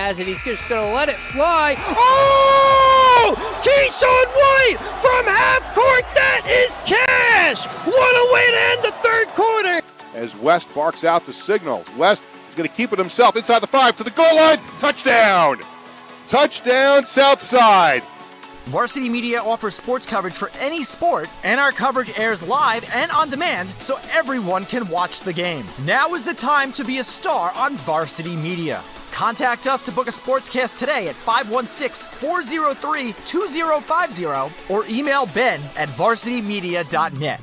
has it. He's just going to let it fly. Oh! Keyshawn White from half court. That is cash. What a way to end the third quarter. As West barks out the signals. West is going to keep it himself inside the 5 to the goal line. Touchdown! Touchdown, Southside. Varsity Media offers sports coverage for any sport, and our coverage airs live and on demand so everyone can watch the game. Now is the time to be a star on Varsity Media. Contact us to book a sportscast today at 516-403-2050 or email ben@varsitymedia.net.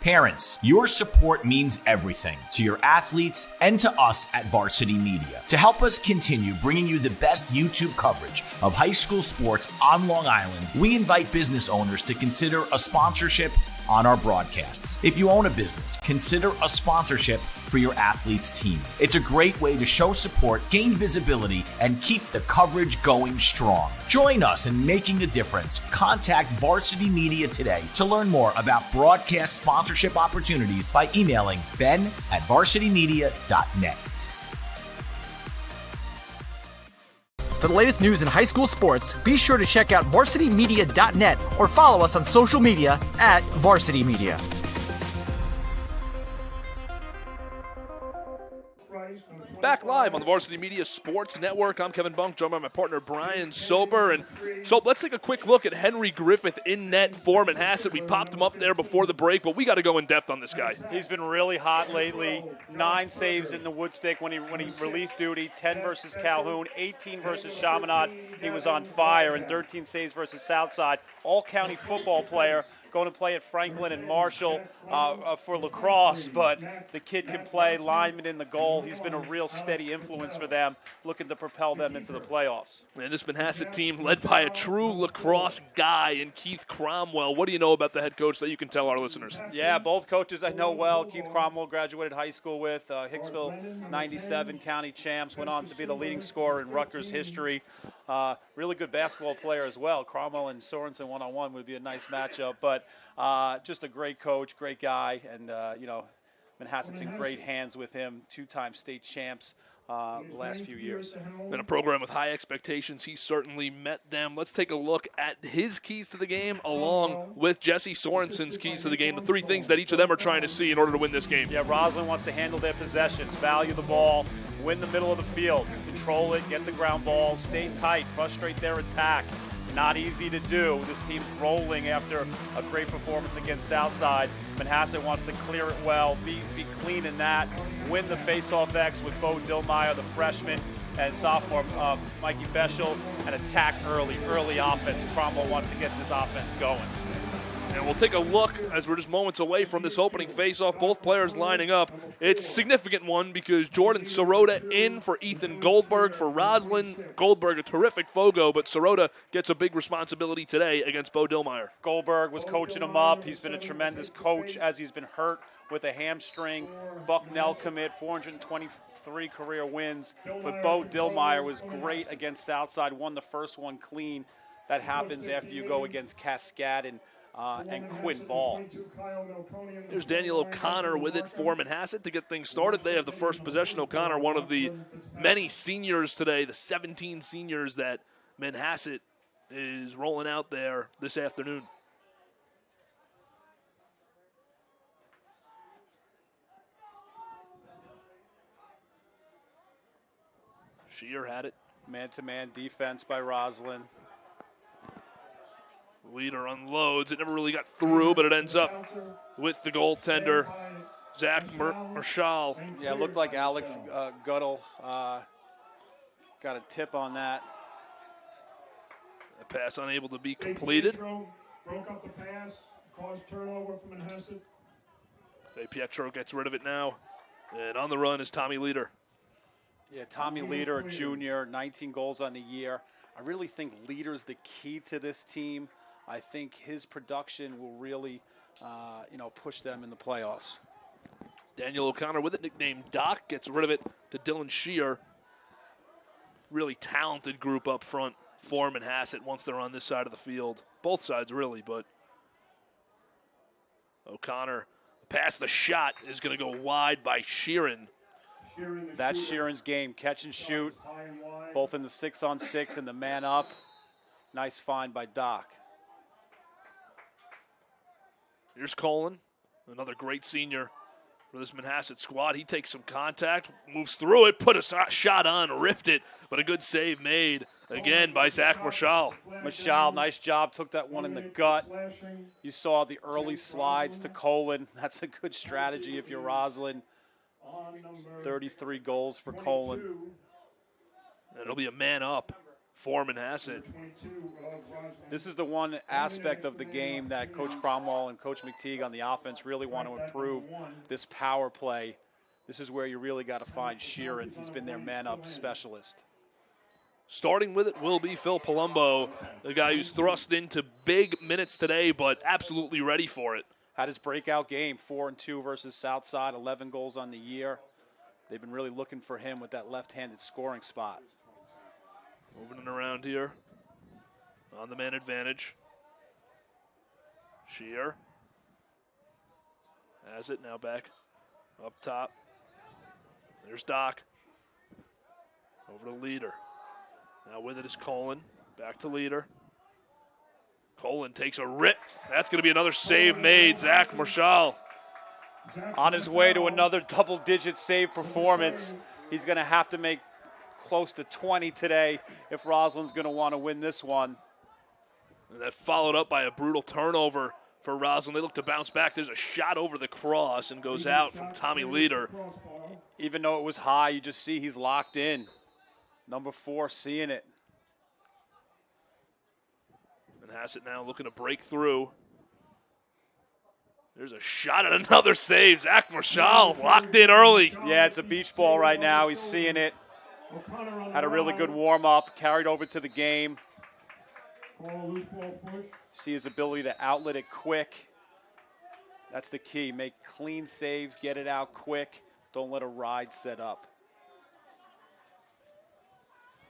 Parents, your support means everything to your athletes and to us at Varsity Media. To help us continue bringing you the best YouTube coverage of high school sports on Long Island, we invite business owners to consider a sponsorship on our broadcasts. If you own a business, consider a sponsorship for your athlete's team. It's a great way to show support, gain visibility, and keep the coverage going strong. Join us in making a difference. Contact Varsity Media today to learn more about broadcast sponsorship opportunities by emailing ben@varsitymedia.net. For the latest news in high school sports, be sure to check out varsitymedia.net or follow us on social media at Varsity Media. Back live on the Varsity Media Sports Network. I'm Kevin Bunk, joined by my partner Brian Sober. And so let's take a quick look at Henry Griffith in net for Manhasset. We popped him up there before the break, but we got to go in depth on this guy. He's been really hot lately. 9 saves in the Woodstick when he relief duty. 10 versus Calhoun, 18 versus Chaminade. He was on fire, and 13 saves versus Southside. All-county football player. Going to play at Franklin and Marshall for Lacrosse, but the kid can play lineman in the goal. He's been a real steady influence for them, looking to propel them into the playoffs. And this Manhasset team led by a true Lacrosse guy in Keith Cromwell. What do you know about the head coach that you can tell our listeners? Yeah, both coaches I know well. Keith Cromwell graduated high school with Hicksville 97 county champs, went on to be the leading scorer in Rutgers history. Really good basketball player as well. Cromwell and Sorensen one-on-one would be a nice matchup, but just a great coach, great guy, and, Manhasset's in great hands with him, 2-time state champs the last few years. In a program with high expectations, he certainly met them. Let's take a look at his keys to the game along with Jesse Sorensen's keys to the game, the 3 things that each of them are trying to see in order to win this game. Yeah, Roslyn wants to handle their possessions, value the ball, win the middle of the field, control it, get the ground ball, stay tight, frustrate their attack. Not easy to do. This team's rolling after a great performance against Southside. Manhasset wants to clear it well, be clean in that, win the face-off X with Bo Dillmeyer, the freshman, and sophomore Mikey Beschel, and attack early offense. Cromwell wants to get this offense going. And we'll take a look as we're just moments away from this opening face-off. Both players lining up. It's a significant one because Jordan Sirota in for Ethan Goldberg for Roslyn. Goldberg, a terrific Fogo, but Sirota gets a big responsibility today against Bo Dillmeyer. Goldberg was coaching him up. He's been a tremendous coach as he's been hurt with a hamstring. Bucknell commit, 423 career wins. But Bo Dillmeyer was great against Southside, won the first one clean. That happens after you go against Cascade and Quinn Ball. There's Daniel O'Connor with it for Manhasset to get things started. They have the first possession. O'Connor, one of the many seniors today, the 17 seniors that Manhasset is rolling out there this afternoon. Shear had it. Man-to-man defense by Roslyn. Leader unloads. It never really got through, but it ends up with the goaltender, Zach Marshall. Yeah, it looked like Alex Guttle got a tip on that. A pass unable to be completed. Broke up the pass, caused turnover for Manhasset. De Pietro gets rid of it now. And on the run is Tommy Leader. Yeah, Tommy Leader, a junior, 19 goals on the year. I really think Leader's the key to this team. I think his production will really, push them in the playoffs. Daniel O'Connor with it, nicknamed Doc, gets rid of it to Dylan Shear. Really talented group up front for Manhasset once they're on this side of the field. Both sides, really, but O'Connor past the shot is going to go wide by Sheeran. That's Sheeran's game, catch and shoot, both in the 6-on-6 and the man up. Nice find by Doc. Here's Colin, another great senior for this Manhasset squad. He takes some contact, moves through it, put a shot on, ripped it, but a good save made again by Zach Marshall. Marshall, nice job, took that one in the gut. You saw the early slides to Colin. That's a good strategy if you're Roslyn. 33 goals for Colin. And it'll be a man up for Manhasset. This is the one aspect of the game that Coach Cromwell and Coach McTeague on the offense really want to improve, this power play. This is where you really got to find Sheeran. He's been their man-up specialist. Starting with it will be Phil Palumbo, the guy who's thrust into big minutes today, but absolutely ready for it. Had his breakout game, 4-2 versus Southside, 11 goals on the year. They've been really looking for him with that left-handed scoring spot. Moving it around here. On the man advantage. Shear. Has it, now back up top. There's Doc. Over to Leader. Now with it is Colin. Back to Leader. Colin takes a rip. That's going to be another save made. Zach Marshall. On his way to another double-digit save performance. He's going to have to make close to 20 today if Roslyn's going to want to win this one. And that followed up by a brutal turnover for Roslyn. They look to bounce back. There's a shot over the cross and goes out from Tommy Leader. Even though it was high, you just see he's locked in. Number 4 seeing it. Manhasset now looking to break through. There's a shot at another save. Zach Marshall locked in early. Yeah, it's a beach ball right now. He's seeing it. Had a really good warm-up, carried over to the game. See his ability to outlet it quick. That's the key. Make clean saves, get it out quick. Don't let a ride set up.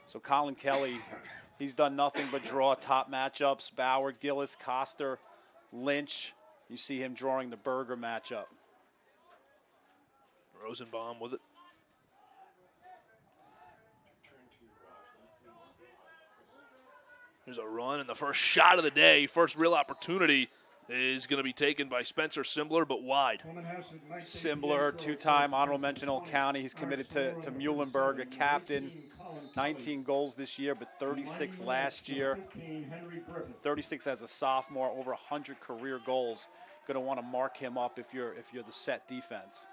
So Colin Kelly, he's done nothing but draw top matchups. Bauer, Gillis, Coster, Lynch. You see him drawing the Berger matchup. Rosenbaum with it. There's a run, and the first shot of the day, first real opportunity, is going to be taken by Spencer Simbler, but wide. Simbler, two-time honorable mention Old County. He's committed to Muhlenberg, a captain. 19 goals this year, but 36 last year. 36 as a sophomore, over 100 career goals. Going to want to mark him up if you're the set defense.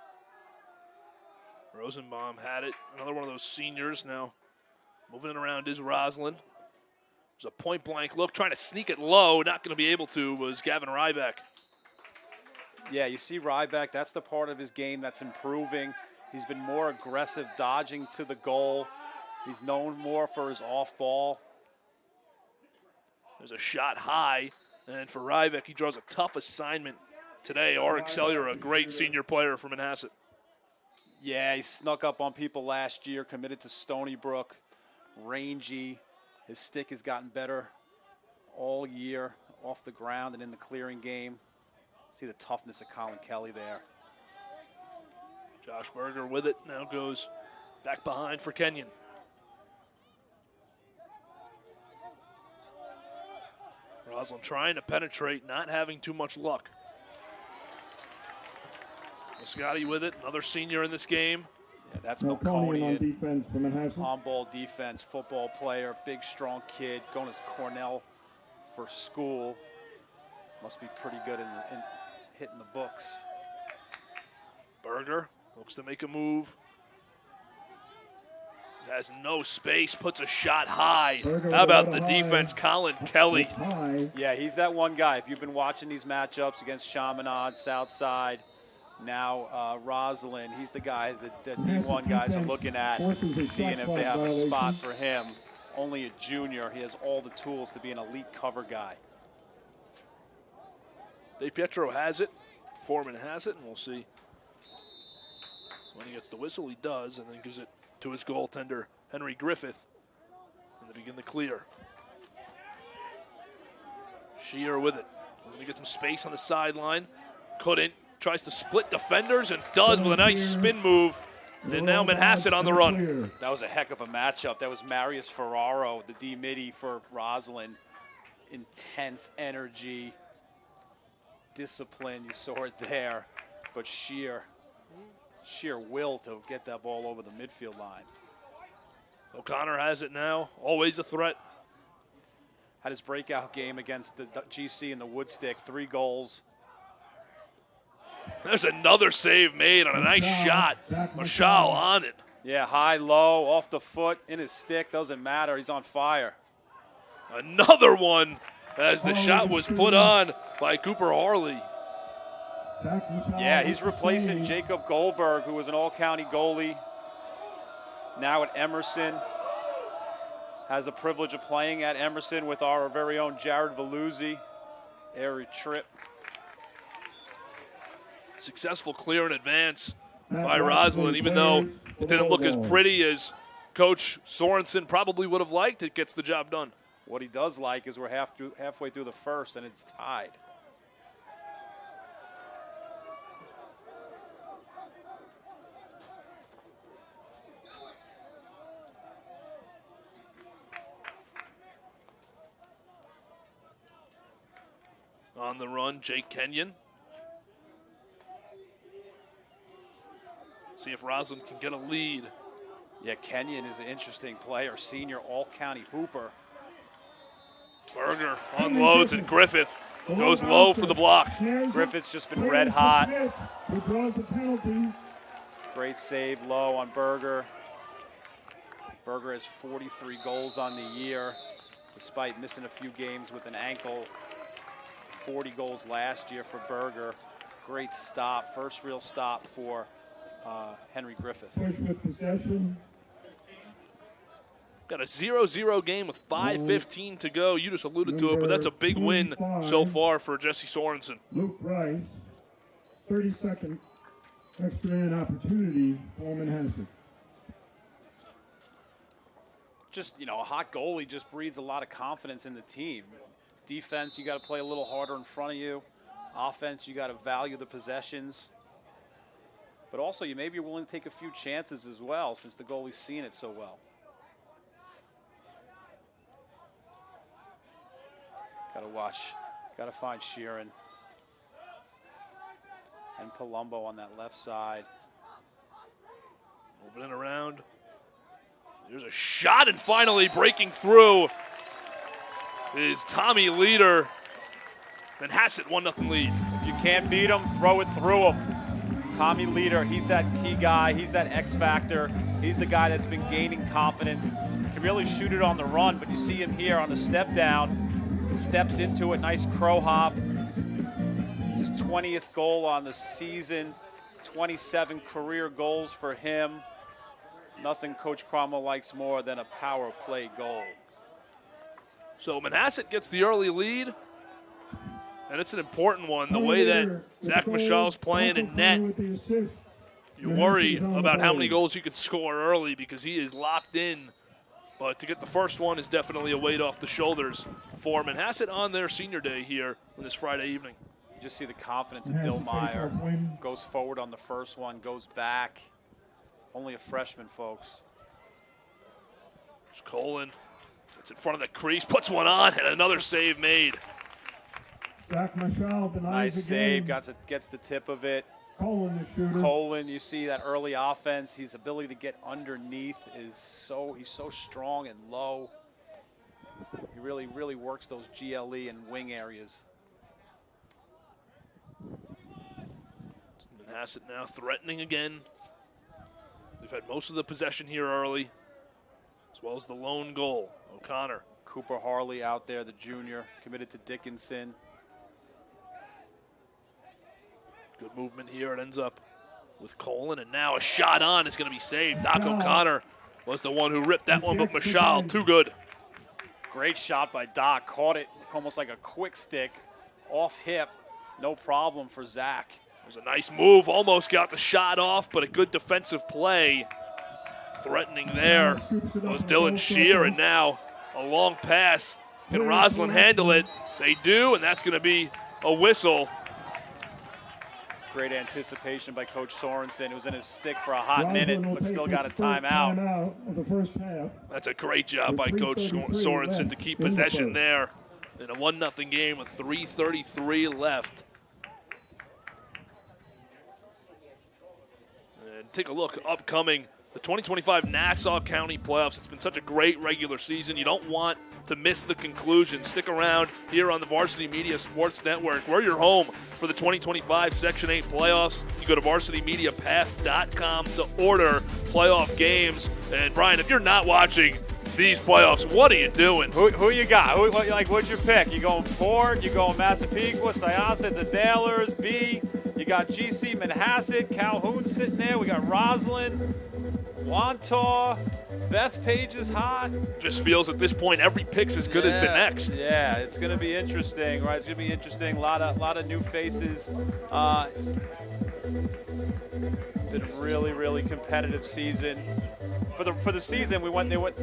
Rosenbaum had it. Another one of those seniors now. Moving it around is Roslyn. There's a point-blank look, trying to sneak it low. Not going to be able to was Gavin Ryback. Yeah, you see Ryback, that's the part of his game that's improving. He's been more aggressive, dodging to the goal. He's known more for his off-ball. There's a shot high, and for Ryback, he draws a tough assignment today. Auric Cellular, a great senior player from Manhasset. Yeah, he snuck up on people last year, committed to Stony Brook, rangy. His stick has gotten better all year off the ground and in the clearing game. See the toughness of Colin Kelly there. Josh Berger with it, now goes back behind for Kenyon. Roslyn trying to penetrate, not having too much luck. Scotty with it, another senior in this game. Yeah, that's Melconian. On-ball defense, football player, big, strong kid, going to Cornell for school. Must be pretty good in hitting the books. Berger looks to make a move. Has no space, puts a shot high. How about the defense, Colin Kelly? Yeah, he's that one guy. If you've been watching these matchups against Chaminade, Southside, now Roslyn, he's the guy that the D1 guys are looking at, seeing if they have a spot for him. Only a junior. He has all the tools to be an elite cover guy. DePietro has it. Foreman has it, and we'll see when he gets the whistle. He does, and then gives it to his goaltender, Henry Griffith, and they begin the clear. Shear with it. We're going to get some space on the sideline. Couldn't. Tries to split defenders and does with a nice spin move. And now Manhasset on the run. That was a heck of a matchup. That was Marius Ferraro, the D-midi for Roslyn. Intense energy, discipline, you saw it there, but sheer will to get that ball over the midfield line. O'Connor has it now, always a threat. Had his breakout game against the GC in the Woodstick, 3 goals. There's another save made on a nice shot. Mashal on it. Yeah, high, low, off the foot, in his stick, doesn't matter, he's on fire. Another one as the shot was put on by Cooper Harley. Yeah, he's replacing Jacob Goldberg, who was an all-county goalie. Now at Emerson. Has the privilege of playing at Emerson with our very own Jared Veluzzi. Airy trip. Successful clear in advance by Roslyn, even though it didn't look as pretty as Coach Sorensen probably would have liked. It gets the job done. What he does like is we're halfway through the first and it's tied. On the run, Jake Kenyon. See if Roslyn can get a lead. Yeah, Kenyon is an interesting player, senior all-county hooper. Berger unloads and Griffith goes low for the block. Griffith's just been red hot. Great save low on Berger. Berger has 43 goals on the year, despite missing a few games with an ankle. 40 goals last year for Berger. Great stop, first real stop for Henry Griffith. Got a 0-0 game with 5:15 to go. You just alluded to it, but that's a big win so far for Jesse Sorensen. Luke Rice, 32nd extra man opportunity for Manhasset. Just, a hot goalie just breeds a lot of confidence in the team. Defense, you got to play a little harder in front of you. Offense, you got to value the possessions. But also, maybe you're willing to take a few chances as well, since the goalie's seen it so well. Got to watch, got to find Sheeran and Palumbo on that left side. Moving it around. There's a shot, and finally breaking through is Tommy Leader. Manhasset 1-0 lead. If you can't beat him, throw it through him. Tommy Leader, he's that key guy. He's that X factor. He's the guy that's been gaining confidence. Can really shoot it on the run, but you see him here on the step down. Steps into it, nice crow hop. It's his 20th goal on the season. 27 career goals for him. Nothing Coach Cromwell likes more than a power play goal. So Manhasset gets the early lead, and it's an important one. The way that Zach Michal's playing in net, you worry about how many goals you can score early because he is locked in. But to get the first one is definitely a weight off the shoulders for Manhasset on their senior day here on this Friday evening. You just see the confidence of Dillmeyer. Goes forward on the first one, goes back. Only a freshman, folks. There's Colin. Gets in front of the crease, puts one on, and another save made. Nice save, gets the tip of it. Colin, you see that early offense. His ability to get underneath is he's so strong and low. He really, really works those GLE and wing areas. Manhasset now threatening again. They've had most of the possession here early, as well as the lone goal. O'Connor. Cooper Harley out there, the junior, committed to Dickinson. Good movement here. It ends up with Colin, and now a shot on is going to be saved. Doc O'Connor was the one who ripped that one, but Mashal, too good. Great shot by Doc. Caught it almost like a quick stick, off hip. No problem for Zach. It was a nice move. Almost got the shot off, but a good defensive play. Threatening there was Dylan Shear, and now a long pass. Can Roslyn handle it? They do, and that's going to be a whistle. Great anticipation by Coach Sorensen. It was in his stick for a hot minute, but still got a timeout. Of the first half. That's a great job by Coach Sorensen to keep possession there in a 1-0 game with 3:33 left. And take a look, upcoming, the 2025 Nassau County playoffs. It's been such a great regular season. You don't want to miss the conclusion. Stick around here on the Varsity Media Sports Network. We're your home for the 2025 Section 8 playoffs. You go to varsityMediaPass.com to order playoff games. And Brian, if you're not watching these playoffs, what are you doing? Who you got? What's your pick? You going Ford? You going Massapequa, Syosset, the Dalers, B? You got GC, Manhasset, Calhoun sitting there. We got Roslyn, Wantaw, Bethpage is hot. Just feels at this point every pick's as good as the next. Yeah, it's going to be interesting, right? It's going to be interesting. A lot of new faces. Been a really, really competitive season. For the season,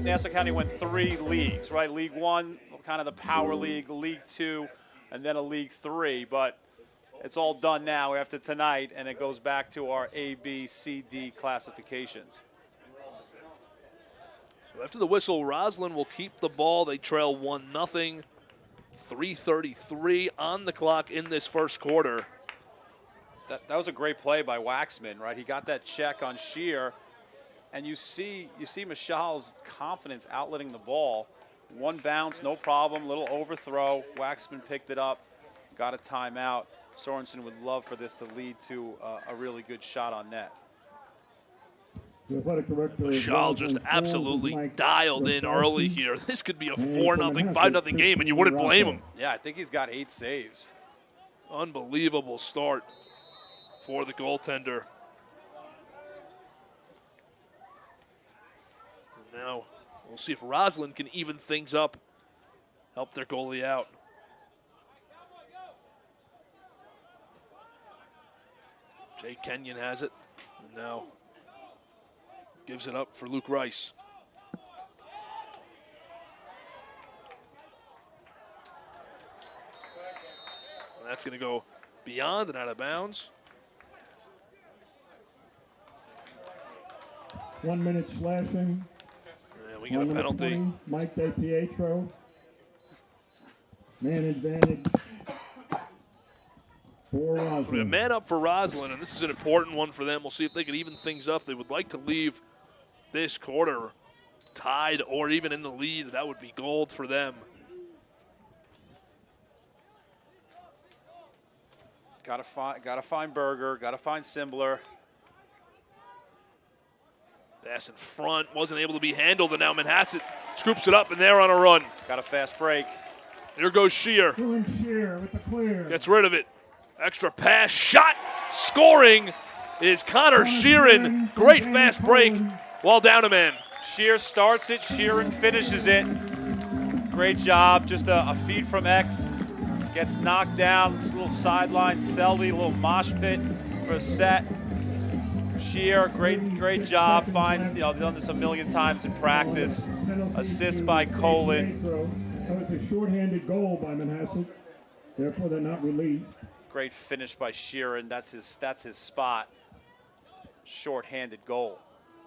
Nassau County went 3 leagues, right? League 1, kind of the power league, League 2, and then a League 3. But it's all done now after tonight, and it goes back to our A, B, C, D classifications. After the whistle, Roslyn will keep the ball. They trail 1-0. 3:33 on the clock in this first quarter. That was a great play by Waxman, right? He got that check on Shear, and you see Michal's confidence outletting the ball. One bounce, no problem, little overthrow. Waxman picked it up, got a timeout. Sorensen would love for this to lead to a really good shot on net. Michal just absolutely dialed in early here. This could be a 4-0, 5-0 game, and you wouldn't blame him. Yeah, I think he's got 8 saves. Unbelievable start for the goaltender. And now we'll see if Roslyn can even things up, help their goalie out. Jay Kenyon has it, and now gives it up for Luke Rice. And that's going to go beyond and out of bounds. 1 minute slashing. And we get a penalty. 20, Mike DePietro. Man advantage. For Roslyn. A man up for Roslyn, and this is an important one for them. We'll see if they can even things up. They would like to leave this quarter tied or even in the lead. That would be gold for them. Gotta find Berger. Gotta find Simbler. Pass in front, wasn't able to be handled, and now Manhasset scoops it up, and they're on a run. Got a fast break. Here goes Shear. Shear with the clear. Gets rid of it. Extra pass, shot, scoring is Connor Sheeran. Great fast break while down a man. Shear starts it, Sheeran finishes it. Great job, just a feed from X. Gets knocked down, this little sideline, Selby, a little mosh pit for a set. Shear, great job, finds, done this a million times in practice. Assist by Colin. That was a shorthanded goal by Manhasset. Therefore, they're not released. Great finish by Sheeran. That's his spot. Short-handed goal.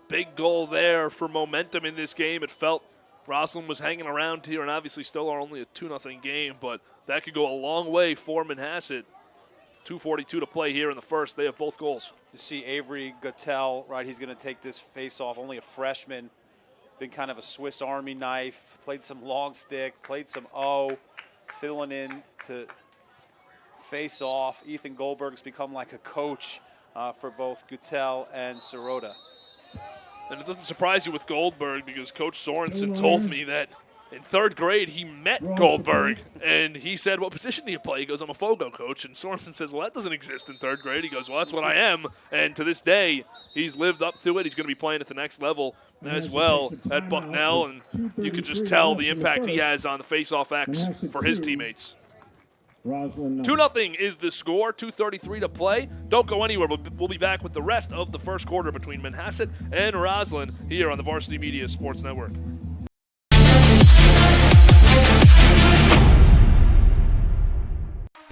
Big goal there for momentum in this game. It felt Roslyn was hanging around here, and obviously still are only a 2-0 game, but that could go a long way for Manhasset. 2:42 to play here in the first. They have both goals. You see Avery Guttel, right? He's going to take this face-off. Only a freshman. Been kind of a Swiss Army knife. Played some long stick. Played some O. Filling in to face off. Ethan Goldberg's become like a coach for both Guttel and Sirota. And it doesn't surprise you with Goldberg because Coach Sorensen told me that in 3rd grade he met Goldberg and he said, "What position do you play?" He goes, "I'm a Fogo coach." And Sorensen says, "Well, that doesn't exist in 3rd grade." He goes, "Well, that's what I am." And to this day, he's lived up to it. He's going to be playing at the next level as well at Bucknell. And you can just tell the impact he has on the face-off X for his teammates. 2-0 is the score, 2:33 to play. Don't go anywhere, but we'll be back with the rest of the first quarter between Manhasset and Roslyn here on the Varsity Media Sports Network.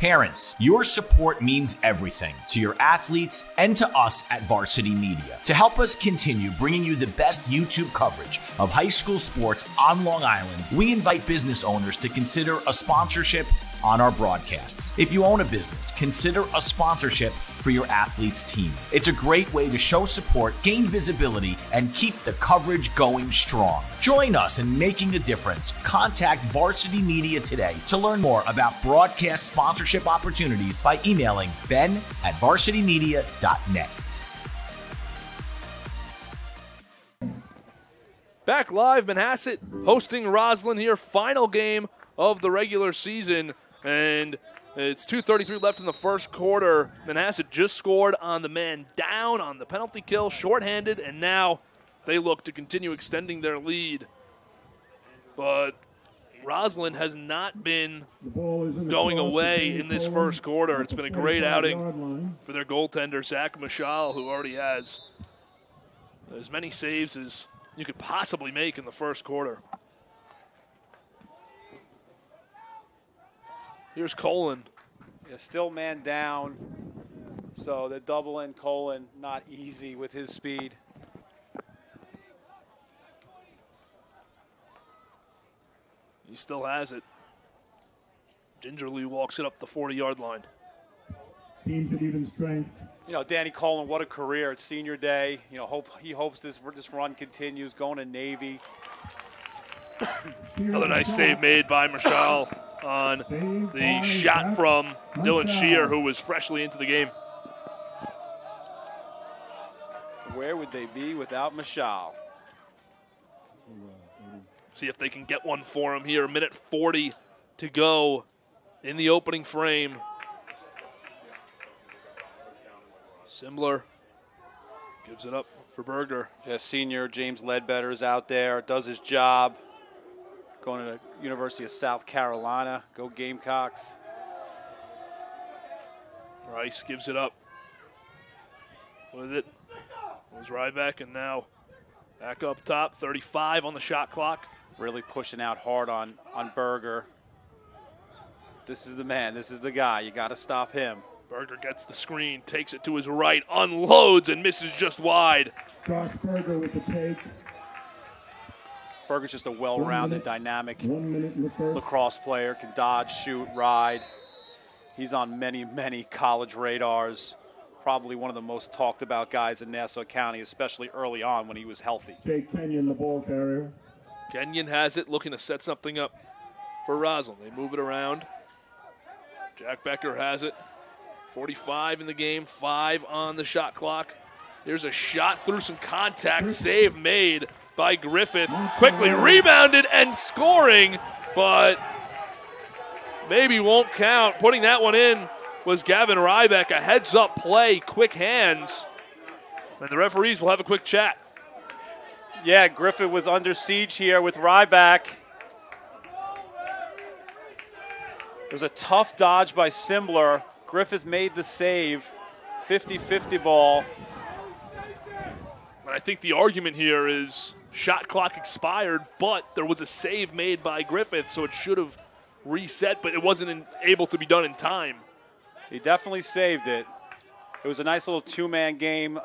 Parents, your support means everything to your athletes and to us at Varsity Media. To help us continue bringing you the best YouTube coverage of high school sports on Long Island, we invite business owners to consider a sponsorship on our broadcasts. If you own a business, consider a sponsorship for your athlete's team. It's a great way to show support, gain visibility, and keep the coverage going strong. Join us in making a difference. Contact Varsity Media today to learn more about broadcast sponsorship opportunities by emailing ben@varsitymedia.net. Back live, Manhasset hosting Roslyn here. Final game of the regular season. And it's 2:33 left in the first quarter. Manhasset just scored on the man down on the penalty kill, shorthanded, and now they look to continue extending their lead. But Roslyn has not been going away in this first quarter. It's been a great outing for their goaltender, Zach Mashal, who already has as many saves as you could possibly make in the first quarter. Here's Colin. Yeah, still man down, so the double in Colin, not easy with his speed. He still has it. Gingerly walks it up the 40-yard line. Teams at even strength. You know, Danny Colin, what a career. It's senior day. You know, he hopes this run continues, going to Navy. Another nice save made by Marshall on the shot from Dylan Shear, who was freshly into the game. Where would they be without Mashal? See if they can get one for him here. 1:40 to go in the opening frame. Simler gives it up for Berger. Yeah, senior James Ledbetter is out there, does his job. Going to the University of South Carolina. Go Gamecocks. Rice gives it up. With it was Ryback, and now back up top. 35 on the shot clock. Really pushing out hard on Berger. This is the man. This is the guy. You got to stop him. Berger gets the screen, takes it to his right, unloads, and misses just wide. Josh Berger with the take. Berger's just a well-rounded, dynamic 1 minute in the first. lacrosse player. Can dodge, shoot, ride. He's on many, many college radars. Probably one of the most talked about guys in Nassau County, especially early on when he was healthy. Jake Kenyon, the ball carrier. Kenyon has it, looking to set something up for Roslyn. They move it around. Jack Becker has it. 45 in the game, 5 on the shot clock. There's a shot through some contact, save made by Griffith. Quickly rebounded and scoring, but maybe won't count. Putting that one in was Gavin Ryback. A heads-up play, quick hands. And the referees will have a quick chat. Yeah, Griffith was under siege here with Ryback. It was a tough dodge by Simler. Griffith made the save. 50-50 ball. I think the argument here is shot clock expired, but there was a save made by Griffith, so it should have reset, but it wasn't able to be done in time. He definitely saved it. It was a nice little two-man game.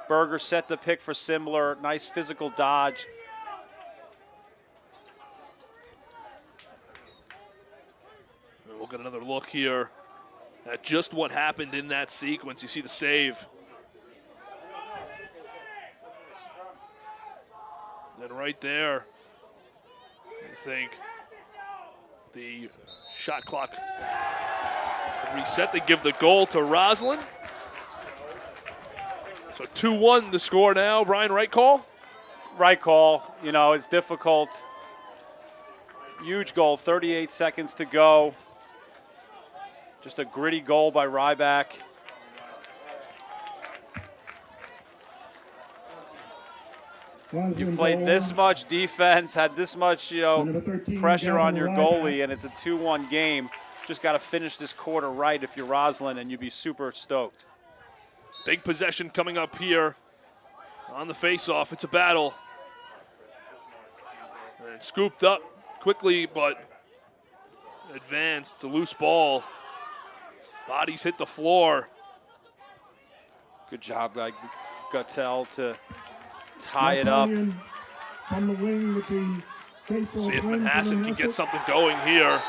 Berger set the pick for Simler. Nice physical dodge. We'll get another look here at just what happened in that sequence. You see the save. And right there, I think the shot clock reset. They give the goal to Roslyn. So 2-1 the score now. Brian, right call? Right call. You know, it's difficult. Huge goal, 38 seconds to go. Just a gritty goal by Ryback. You've played this much defense, had this much, pressure on your goalie, and it's a 2-1 game. Just got to finish this quarter right if you're Roslyn, and you'd be super stoked. Big possession coming up here on the faceoff. It's a battle. And it's scooped up quickly, but advanced. A loose ball. Bodies hit the floor. Good job by Guttel to tie it up. On the wing with the baseball See if wing for Manhasset can get Manhasset. something going here.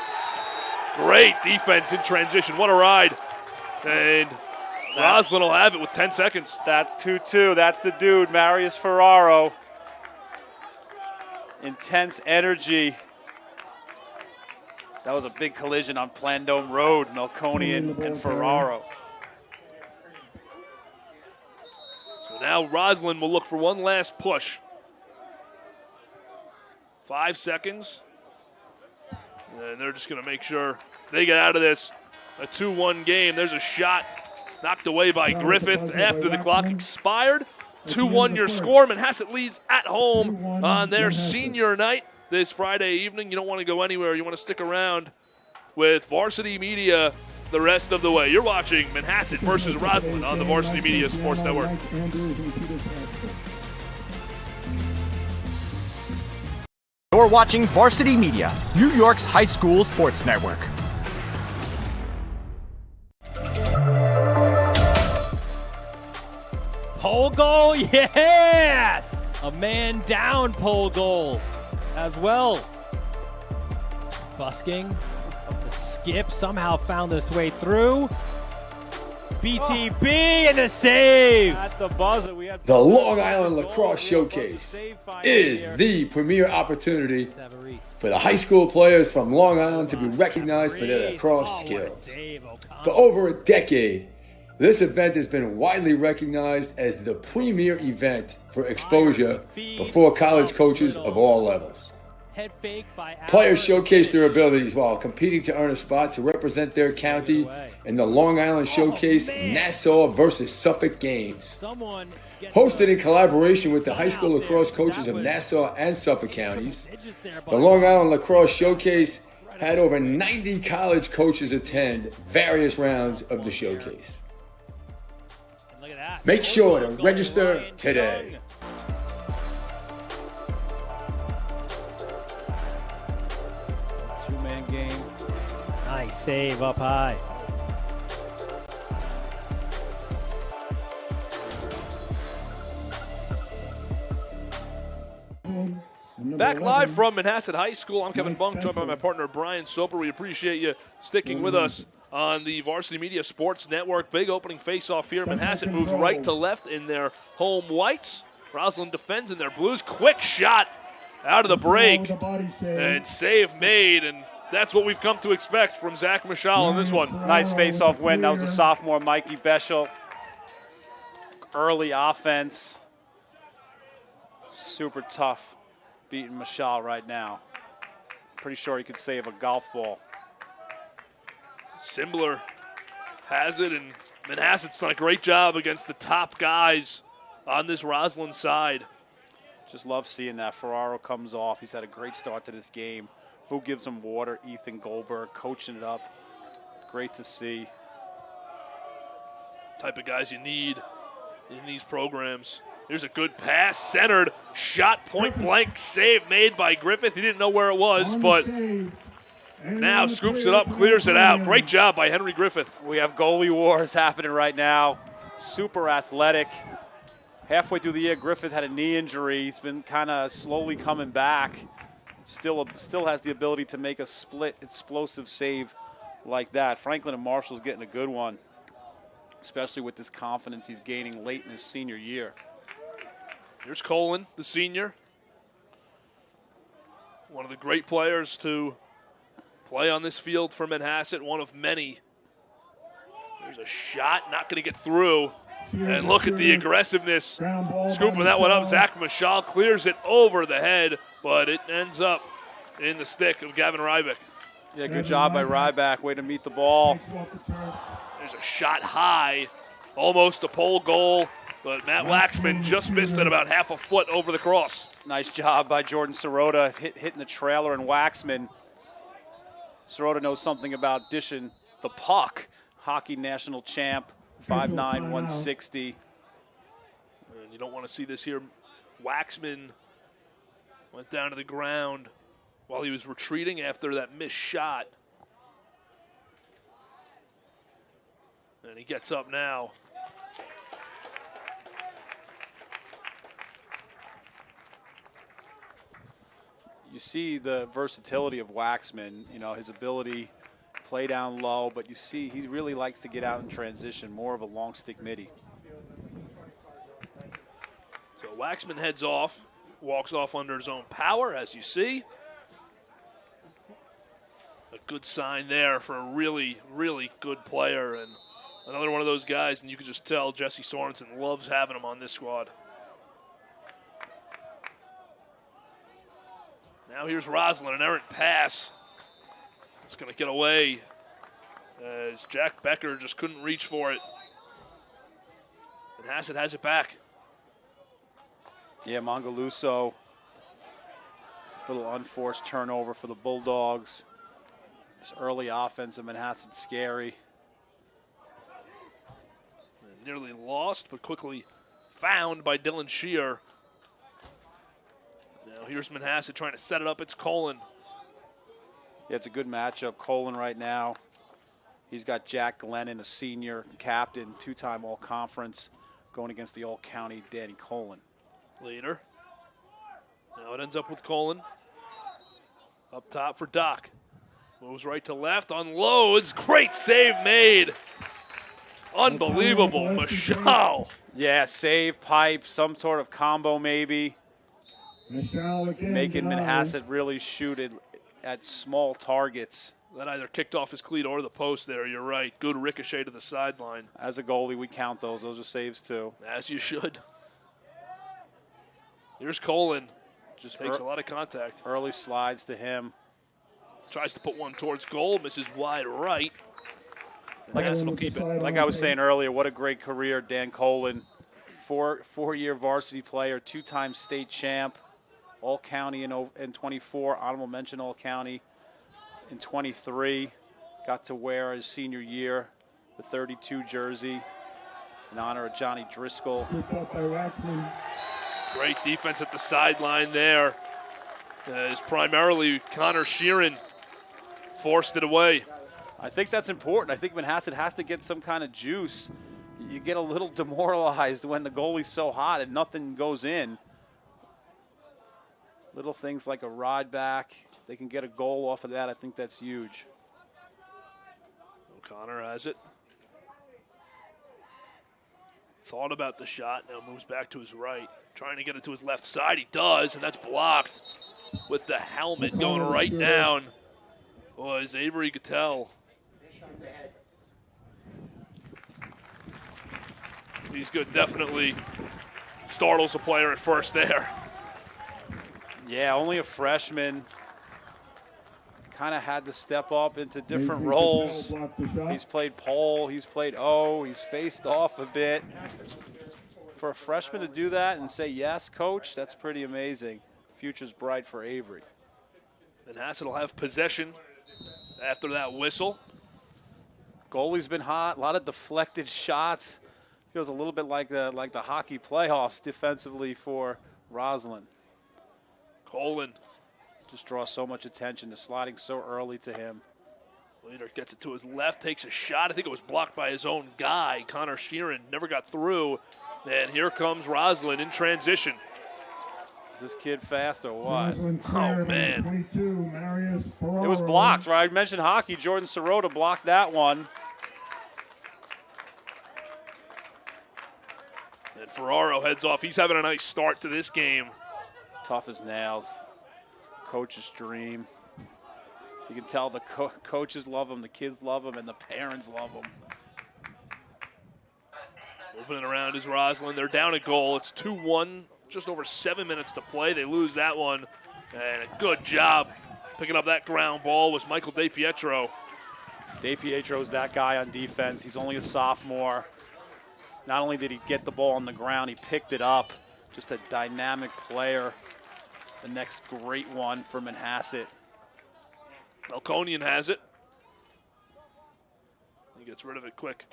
Great defense in transition. What a ride. And Roslyn will have it with 10 seconds. That's 2-2. That's the dude, Marius Ferraro. Intense energy. That was a big collision on Plandome Road, Melkonian and Ferraro. So now Roslyn will look for one last push. 5 seconds. And they're just going to make sure they get out of this. A 2-1 game. There's a shot knocked away by Griffith after the clock expired. 2-1 your score. Manhasset leads at home on their senior night this Friday evening. You don't want to go anywhere. You want to stick around with Varsity Media the rest of the way. You're watching Manhasset versus Roslyn on the Varsity Media Sports Network. You're watching Varsity Media, New York's high school sports network. Pole goal, yes! A man down pole goal as well. Busking of the skip somehow found its way through. BTB and a save! At the buzzer, we had The Long Island Lacrosse Showcase is the premier opportunity for the high school players from Long Island to be recognized for their lacrosse skills. For over a decade, this event has been widely recognized as the premier event for exposure before college coaches of all levels. Players showcase their abilities while competing to earn a spot to represent their county in the Long Island Showcase Nassau versus Suffolk Games. Hosted in collaboration with the high school lacrosse coaches of Nassau and Suffolk counties, the Long Island Lacrosse Showcase had over 90 college coaches attend various rounds of the showcase. Make sure to register today. Two-man game. Nice save up high. Back live from Manhasset High School. I'm Kevin Bunk, joined by my partner Brian Soper. We appreciate you sticking with us on the Varsity Media Sports Network. Big opening face-off here. Manhasset moves right to left in their home whites. Roslyn defends in their blues. Quick shot out of the break. And save made, and that's what we've come to expect from Zach Michal on this one. Nice face-off win. That was the sophomore Mikey Beschel. Early offense. Super tough beating Michal right now. Pretty sure he could save a golf ball. Simbler has it, and Manhasset's done a great job against the top guys on this Roslyn side. Just love seeing that. Ferraro comes off. He's had a great start to this game. Who gives him water? Ethan Goldberg coaching it up. Great to see. Type of guys you need in these programs. Here's a good pass, centered, shot, point blank, save made by Griffith. He didn't know where it was, but now scoops it up, clears it out. Great job by Henry Griffith. We have goalie wars happening right now. Super athletic. Halfway through the year, Griffith had a knee injury. He's been kind of slowly coming back. Still has the ability to make a split, explosive save like that. Franklin and Marshall's getting a good one, especially with this confidence he's gaining late in his senior year. Here's Colin, the senior. One of the great players to play on this field for Manhasset, one of many. There's a shot, not going to get through. And look at the aggressiveness. Scooping that one up. Zach Michal clears it over the head, but it ends up in the stick of Gavin Ryback. Yeah, good job by Ryback. Way to meet the ball. There's a shot high, almost a pole goal, but Matt Waxman just missed it about half a foot over the cross. Nice job by Jordan Sirota hitting the trailer, and Waxman. Sirota knows something about dishing the puck. Hockey national champ, 5'9", 160. And you don't want to see this here. Waxman went down to the ground while he was retreating after that missed shot. And he gets up now. You see the versatility of Waxman, you know, his ability to play down low, but you see he really likes to get out in transition, more of a long stick midi. So Waxman heads off, walks off under his own power, as you see. A good sign there for a really, really good player, and another one of those guys, and you can just tell Jesse Sorensen loves having him on this squad. Now here's Roslyn, an errant pass. It's going to get away as Jack Becker just couldn't reach for it. And Manhasset has it back. Yeah, Mongaluso. Little unforced turnover for the Bulldogs. This early offense of Manhasset's scary. And nearly lost, but quickly found by Dylan Shear. Now here's Manhasset trying to set it up. It's Colin. Yeah, it's a good matchup. Colin right now. He's got Jack Glennon, a senior captain, two-time All-Conference, going against the All-County Danny Colin. Leader. Now it ends up with Colin. Up top for Doc. Moves right to left, unloads. Great save made. Unbelievable. Michelle. Yeah, save, pipe, some sort of combo maybe. Making Manhasset really shoot it at small targets. That either kicked off his cleat or the post there. You're right. Good ricochet to the sideline. As a goalie, we count those. Those are saves too. As you should. Here's Colin. Just takes a lot of contact. Early slides to him. Tries to put one towards goal. Misses wide right. Manhasset will keep it. Like I was saying earlier, what a great career, Dan Colin. Four-year varsity player, two-time state champ. All-County in 24, honorable mention All-County in 23. Got to wear his senior year the 32 jersey in honor of Johnny Driscoll. Great defense at the sideline there. As primarily Connor Sheeran forced it away. I think that's important. I think Manhasset has to get some kind of juice. You get a little demoralized when the goalie's so hot and nothing goes in. Little things like a ride back. They can get a goal off of that. I think that's huge. O'Connor has it. Thought about the shot, now moves back to his right. Trying to get it to his left side. He does, and that's blocked with the helmet going right down. Was Avery Gattel. He's good. Definitely startles a player at first there. Yeah, only a freshman. Kind of had to step up into different roles. He's played pole, he's played O, he's faced off a bit. For a freshman to do that and say, yes, coach, that's pretty amazing. Future's bright for Avery. Manhasset will have possession after that whistle. Goalie's been hot, a lot of deflected shots. Feels a little bit like the hockey playoffs defensively for Roslyn. Colin just draws so much attention to sliding so early to him. Leader gets it to his left, takes a shot. I think it was blocked by his own guy, Connor Sheeran. Never got through. And here comes Roslyn in transition. Is this kid fast or what? Oh, man. It was blocked, right? I mentioned hockey. Jordan Sirota blocked that one. And Ferraro heads off. He's having a nice start to this game. Tough as nails. Coach's dream. You can tell the coaches love him, the kids love him, and the parents love him. Moving it around is Roslyn. They're down a goal. It's 2-1, just over 7 minutes to play. They lose that one. And a good job picking up that ground ball was Michael DePietro. DePietro's that guy on defense. He's only a sophomore. Not only did he get the ball on the ground, he picked it up. Just a dynamic player. The next great one for Manhasset. Melkonian has it. He gets rid of it quick.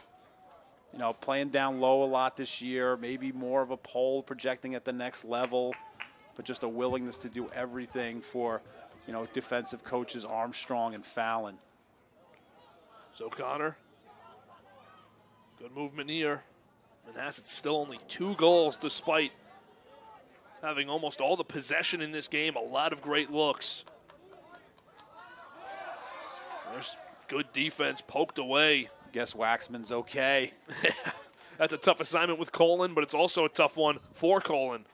You know, playing down low a lot this year, maybe more of a pole projecting at the next level, but just a willingness to do everything for, you know, defensive coaches Armstrong and Fallon. So Connor Good movement here. Manhasset's still only 2 goals despite having almost all the possession in this game. A lot of great looks. There's good defense poked away. Guess Waxman's okay. That's a tough assignment with Colin, but it's also a tough one for Colin.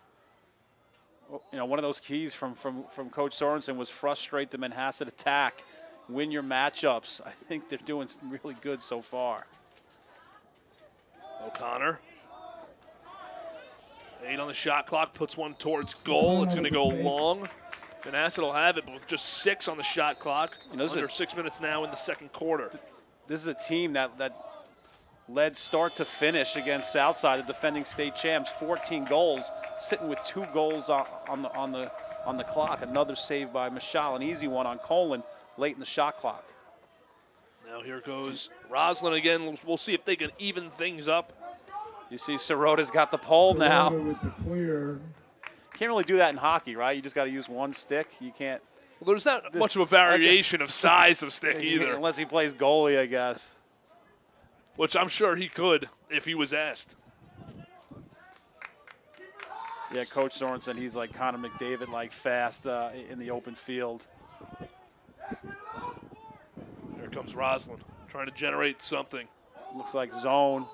You know, one of those keys from Coach Sorensen was frustrate the Manhasset attack, win your matchups. I think they're doing really good so far. O'Connor. 8 on the shot clock, puts one towards goal. It's going to go long. Manhasset will have it, but with just 6 on the shot clock. Under 6 minutes now in the second quarter. This is a team that led start to finish against Southside, the defending state champs, 14 goals, sitting with 2 goals on the clock. Another save by Michal, an easy one on Colin late in the shot clock. Now here goes Roslyn again. We'll see if they can even things up. You see Sirota's got the pole now. Can't really do that in hockey, right? You just got to use one stick. You can't. Well, there's not much of a variation of size of stick either. Unless he plays goalie, I guess. Which I'm sure he could if he was asked. Yeah, Coach Sorensen, he's like Connor McDavid, like fast in the open field. Here comes Roslyn, trying to generate something. Looks like zone.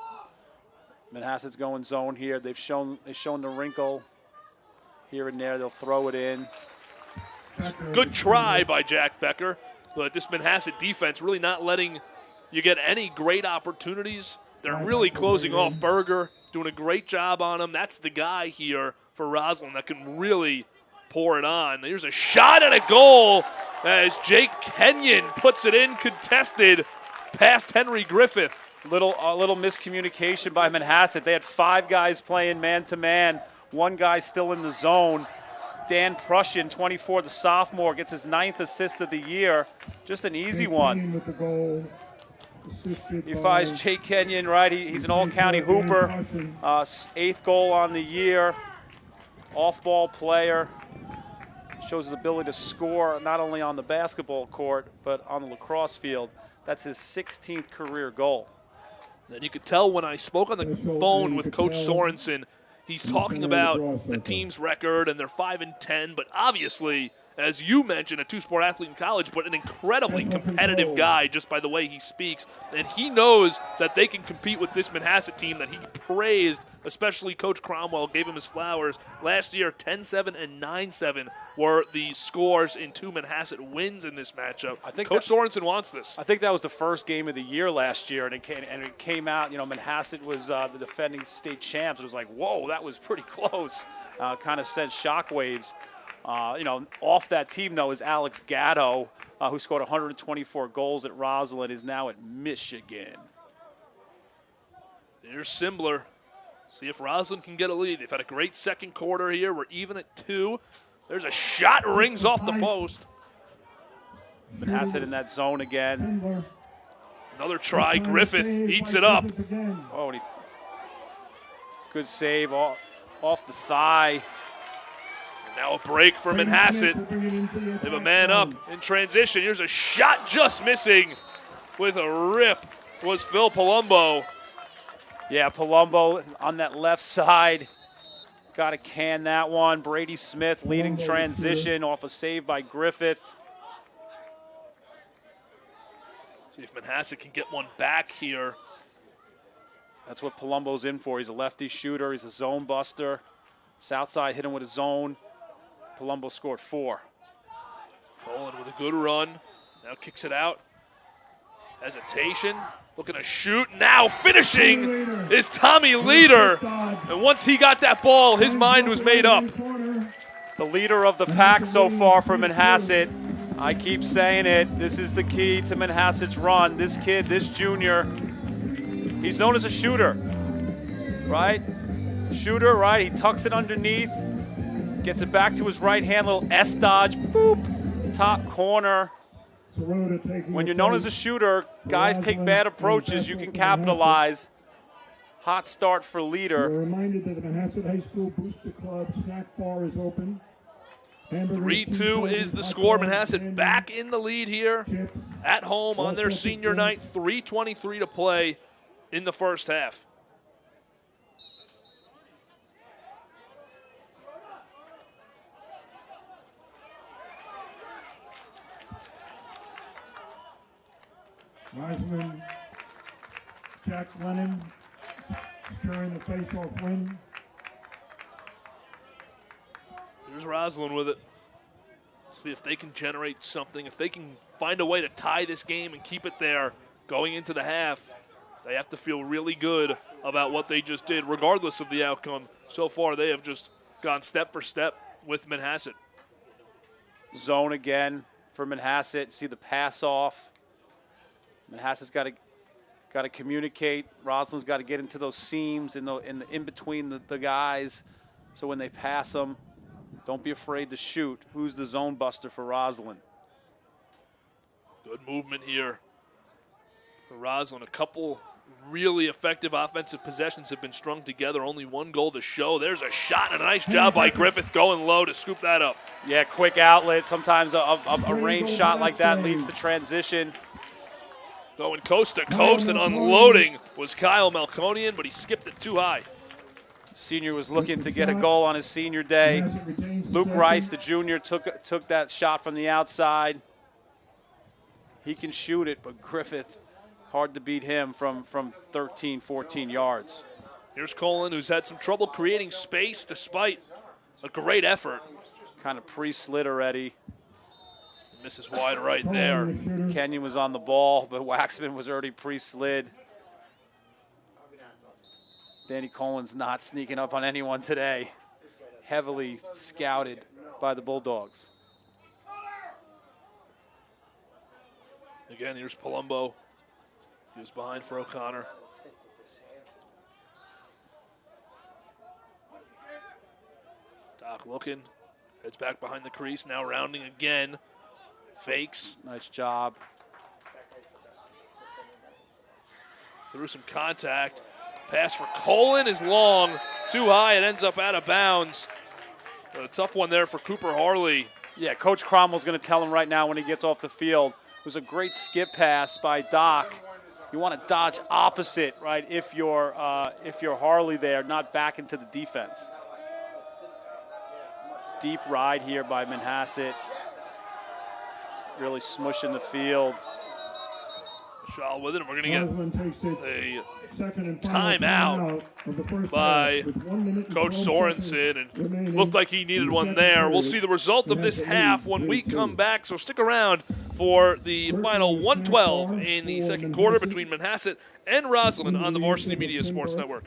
Manhasset's going zone here. They've shown the wrinkle here and there. They'll throw it in. Good try by Jack Becker, but this Manhasset defense really not letting you get any great opportunities. They're really closing off Berger, doing a great job on him. That's the guy here for Roslyn that can really pour it on. Here's a shot and a goal as Jake Kenyon puts it in contested past Henry Griffith. A little miscommunication by Manhasset. They had 5 guys playing man-to-man, 1 guy still in the zone. Dan Prussian, 24, the sophomore, gets his 9th assist of the year. Just an easy one. He finds Jake Kenyon, right? He's an all-county hooper. 8th goal on the year. Off-ball player. Shows his ability to score not only on the basketball court, but on the lacrosse field. That's his 16th career goal. And you could tell when I spoke on the phone with Coach Sorensen, he's talking about the team's record, and they're 5-10, but obviously, as you mentioned, a 2-sport athlete in college, but an incredibly competitive guy just by the way he speaks. And he knows that they can compete with this Manhasset team that he praised, especially Coach Cromwell gave him his flowers. Last year, 10-7 and 9-7 were the scores in 2 Manhasset wins in this matchup. I think Coach Sorensen wants this. I think that was the first game of the year last year, and it came out, Manhasset was the defending state champs. It was like, whoa, that was pretty close. Kind of sent shockwaves. Off that team, though, is Alex Gatto, who scored 124 goals at Roslyn, is now at Michigan. Here's Simbler. See if Roslyn can get a lead. They've had a great second quarter here. We're even at 2. There's a shot, rings off the post. Manhasset in that zone again. Another try. Griffith eats it up. Oh, good save off the thigh. Now a break for Manhasset. They have a man up in transition. Here's a shot just missing with a rip was Phil Palumbo. Yeah, Palumbo on that left side. Got to can that one. Brady Smith leading transition off a save by Griffith. See if Manhasset can get one back here. That's what Palumbo's in for. He's a lefty shooter. He's a zone buster. Southside hit him with a zone. Palumbo scored 4. Colin with a good run. Now kicks it out. Hesitation. Looking to shoot. Now finishing is Tommy Leader. And once he got that ball, his mind was made up. The leader of the pack so far for Manhasset. I keep saying it. This is the key to Manhasset's run. This kid, this junior, he's known as a shooter, right? Shooter, right? He tucks it underneath. Gets it back to his right hand, little S dodge, boop, top corner. When you're known as a shooter, guys take bad approaches, you can capitalize. Hot start for Leader. We're reminded that the Manhasset High School Booster Club snack bar is open. 3-2 is the score. Manhasset back in the lead here at home on their senior night. 3:23 to play. in the first half. Roslyn, Jack Lennon, securing the face-off win. Here's Roslyn with it. See if they can generate something. If they can find a way to tie this game and keep it there going into the half, they have to feel really good about what they just did, regardless of the outcome. So far, they have just gone step for step with Manhasset. Zone again for Manhasset. See the pass off. Manhasset's got to communicate. Roslyn's got to get into those seams in between the guys. So when they pass them, don't be afraid to shoot. Who's the zone buster for Roslyn? Good movement here for Roslyn. A couple really effective offensive possessions have been strung together. Only one goal to show. There's a shot and a nice job by Griffith going low to scoop that up. Yeah, quick outlet. Sometimes a range shot like that leads to transition. Going coast to coast and unloading was Kyle Melkonian, but he skipped it too high. Senior was looking to get a goal on his senior day. Luke Rice, the junior, took that shot from the outside. He can shoot it, but Griffith, hard to beat him from 13, 14 yards. Here's Colin, who's had some trouble creating space despite a great effort. Kind of pre-slid already. Misses wide right there. Kenyon was on the ball, but Waxman was already pre-slid. Danny Colin's not sneaking up on anyone today. Heavily scouted by the Bulldogs. Again, here's Palumbo. He was behind for O'Connor. Doc looking. Heads back behind the crease, now rounding again. Fakes. Nice job. Through some contact. Pass for Colin is long. Too high. It ends up out of bounds. A tough one there for Cooper Harley. Yeah, Coach Cromwell's going to tell him right now when he gets off the field. It was a great skip pass by Doc. You want to dodge opposite, right, if you're Harley there, not back into the defense. Deep ride here by Manhasset. Really smushing the field. Shaw with it, and we're going to get a timeout by Coach Sorensen, and looked like he needed one there. We'll see the result of this half when we come back, so stick around for the final 1:12 in the second quarter between Manhasset and Roslyn on the Varsity Media Sports Network.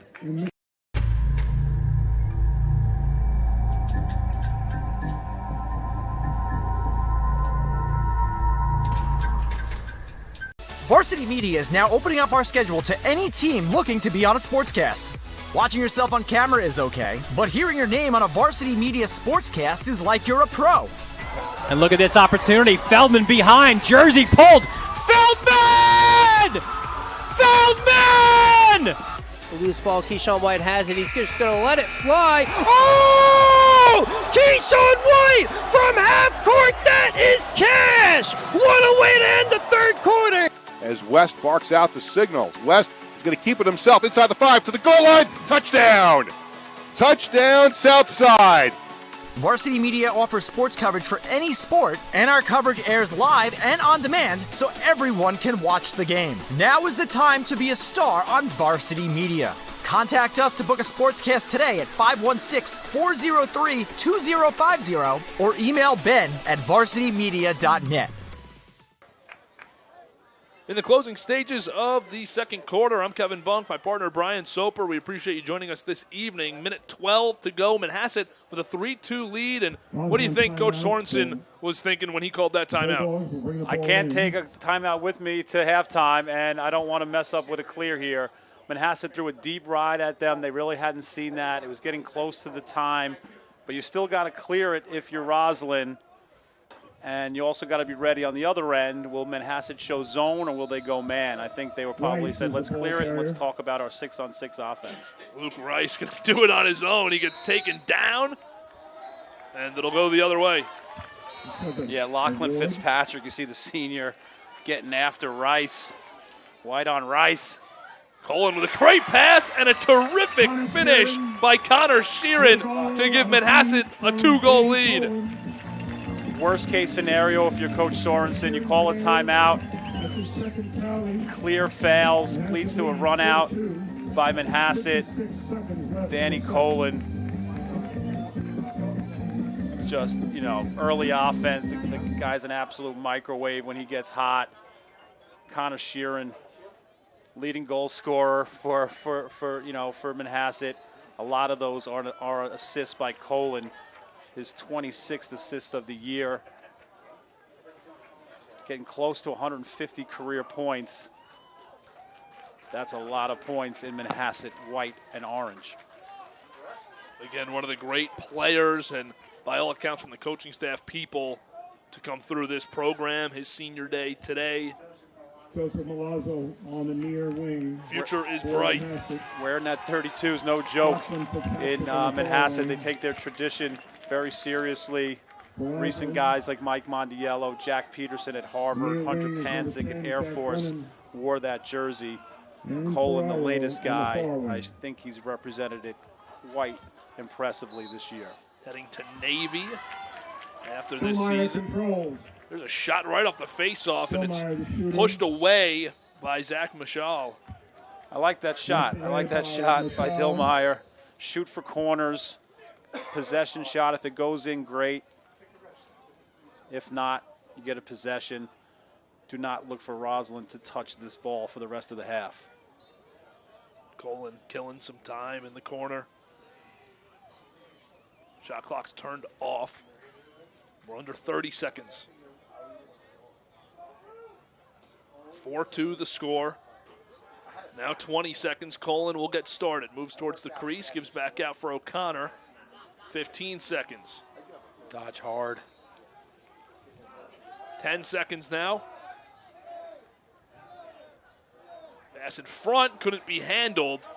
Varsity Media is now opening up our schedule to any team looking to be on a sportscast. Watching yourself on camera is okay, but hearing your name on a Varsity Media sportscast is like you're a pro. And look at this opportunity. Feldman behind. Jersey pulled. Feldman! Feldman! Loose ball, Keyshawn White has it. He's just going to let it fly. Oh! Keyshawn White from half court. That is cash. What a way to end the third quarter. As West barks out the signals. West is going to keep it himself inside the 5 to the goal line. Touchdown! Touchdown, Southside. Varsity Media offers sports coverage for any sport, and our coverage airs live and on demand so everyone can watch the game. Now is the time to be a star on Varsity Media. Contact us to book a sportscast today at 516-403-2050 or email ben@varsitymedia.net. In the closing stages of the second quarter, I'm Kevin Bunk, my partner Brian Soper. We appreciate you joining us this evening. Minute 12 to go. Manhasset with a 3-2 lead. And what do you think Coach Sorensen was thinking when he called that timeout? I can't take a timeout with me to halftime, and I don't want to mess up with a clear here. Manhasset threw a deep ride at them. They really hadn't seen that. It was getting close to the time. But you still got to clear it if you're Roslyn. And you also got to be ready on the other end. Will Manhasset show zone or will they go man? I think they were probably said, let's clear it and let's talk about our 6-on-6 offense. Luke Rice going to do it on his own. He gets taken down, and it'll go the other way. Yeah, Lachlan Fitzpatrick, you see the senior getting after Rice. White on Rice. Colin with a great pass and a terrific finish by Connor Sheeran to give Manhasset a 2-goal lead. Worst case scenario, if you're Coach Sorensen, you call a timeout. Clear fails, leads to a run out by Manhasset. Danny Colin, just, early offense. The guy's an absolute microwave when he gets hot. Connor Sheeran, leading goal scorer for Manhasset. A lot of those are assists by Colin. His 26th assist of the year. Getting close to 150 career points. That's a lot of points in Manhasset, white and orange. Again, one of the great players, and by all accounts from the coaching staff, people to come through this program. His senior day today. Joseph Malazzo on the near wing. Future is bright. Wearing that 32 is no joke in Manhasset. They take their tradition very seriously. Recent guys like Mike Mondiello, Jack Peterson at Harvard, Hunter Pansick at Air Force wore that jersey. Colin, the latest guy, I think he's represented it quite impressively this year. Heading to Navy after this season. There's a shot right off the face-off, and it's pushed away by Zach Michal. I like that shot. I like that shot by Dillmeyer. Shoot for corners. Possession shot. If it goes in, great. If not, you get a possession. Do not look for Roslyn to touch this ball for the rest of the half. Colin killing some time in the corner. Shot clock's turned off. We're under 30 seconds. 4-2 the score. Now 20 seconds. Colin will get started. Moves towards the crease. Gives back out for O'Connor. 15 seconds. Dodge hard. 10 seconds now. Pass in front. Couldn't be handled.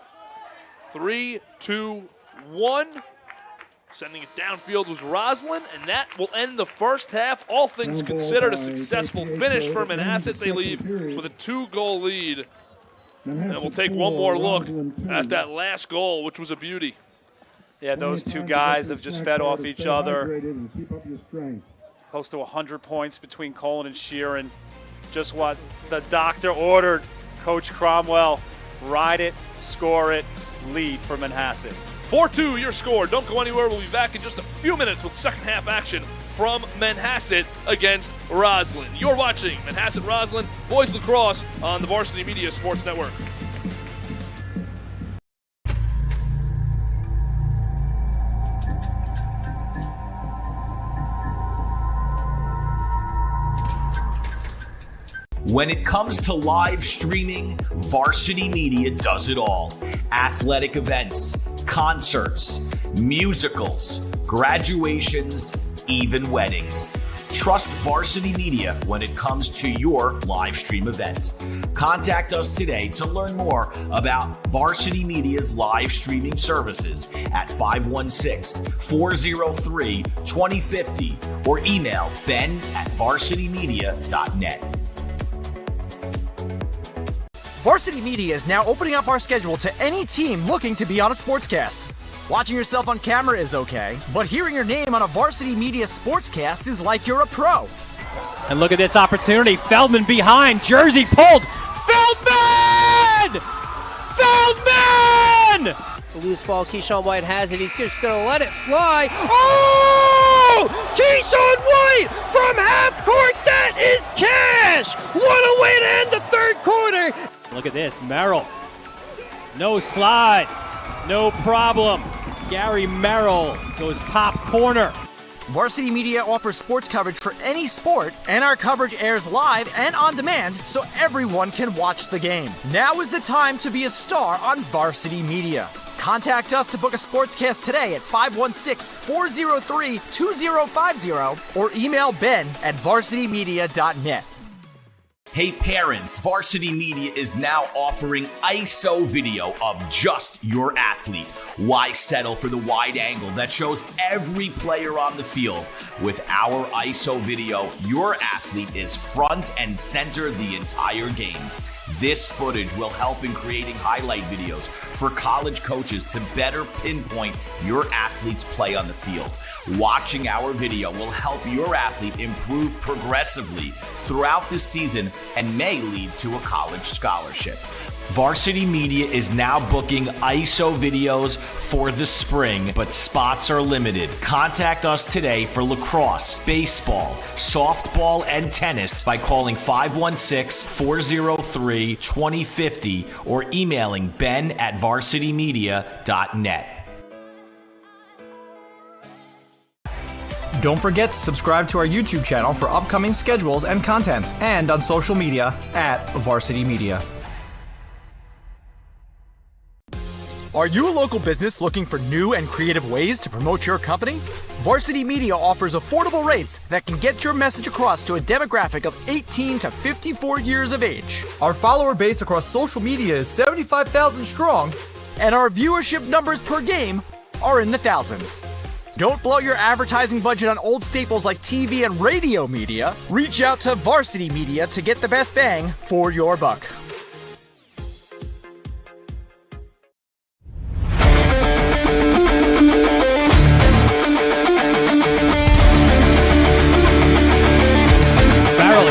3, 2, 1. Sending it downfield was Roslyn, and that will end the first half. All things considered, a successful finish for Manhasset. They leave with a 2-goal lead. And we'll take one more look at that last goal, which was a beauty. Yeah, those two guys have just fed off each other. Close to 100 points between Colin and Sheeran. Just what the doctor ordered. Coach Cromwell, ride it, score it, lead for Manhasset. 4-2 your score. Don't go anywhere. We'll be back in just a few minutes with second half action from Manhasset against Roslyn. You're watching Manhasset Roslyn Boys Lacrosse on the Varsity Media Sports Network. When it comes to live streaming, Varsity Media does it all. Athletic events, concerts, musicals, graduations, even weddings. Trust Varsity Media when it comes to your live stream event. Contact us today to learn more about Varsity Media's live streaming services at 516-403-2050 or email ben@varsitymedia.net. Varsity Media is now opening up our schedule to any team looking to be on a sportscast. Watching yourself on camera is okay, but hearing your name on a Varsity Media sportscast is like you're a pro. And look at this opportunity. Feldman behind. Jersey pulled. Feldman! Feldman! The loose ball, Keyshawn White has it. He's just going to let it fly. Oh! Keyshawn White from half court. That is cash. What a way to end the third quarter. Look at this. Merrill. No slide. No problem. Gary Merrill goes top corner. Varsity Media offers sports coverage for any sport, and our coverage airs live and on demand so everyone can watch the game. Now is the time to be a star on Varsity Media. Contact us to book a sportscast today at 516-403-2050 or email ben@varsitymedia.net. Hey parents, Varsity Media is now offering ISO video of just your athlete. Why settle for the wide angle that shows every player on the field? With our ISO video, your athlete is front and center the entire game. This footage will help in creating highlight videos for college coaches to better pinpoint your athlete's play on the field. Watching our video will help your athlete improve progressively throughout the season and may lead to a college scholarship. Varsity Media is now booking ISO videos for the spring, but spots are limited. Contact us today for lacrosse, baseball, softball, and tennis by calling 516-403-2050 or emailing ben@varsitymedia.net. Don't forget to subscribe to our YouTube channel for upcoming schedules and content, and on social media @Varsity Media. Are you a local business looking for new and creative ways to promote your company? Varsity Media offers affordable rates that can get your message across to a demographic of 18 to 54 years of age. Our follower base across social media is 75,000 strong, and our viewership numbers per game are in the thousands. Don't blow your advertising budget on old staples like TV and radio media. Reach out to Varsity Media to get the best bang for your buck.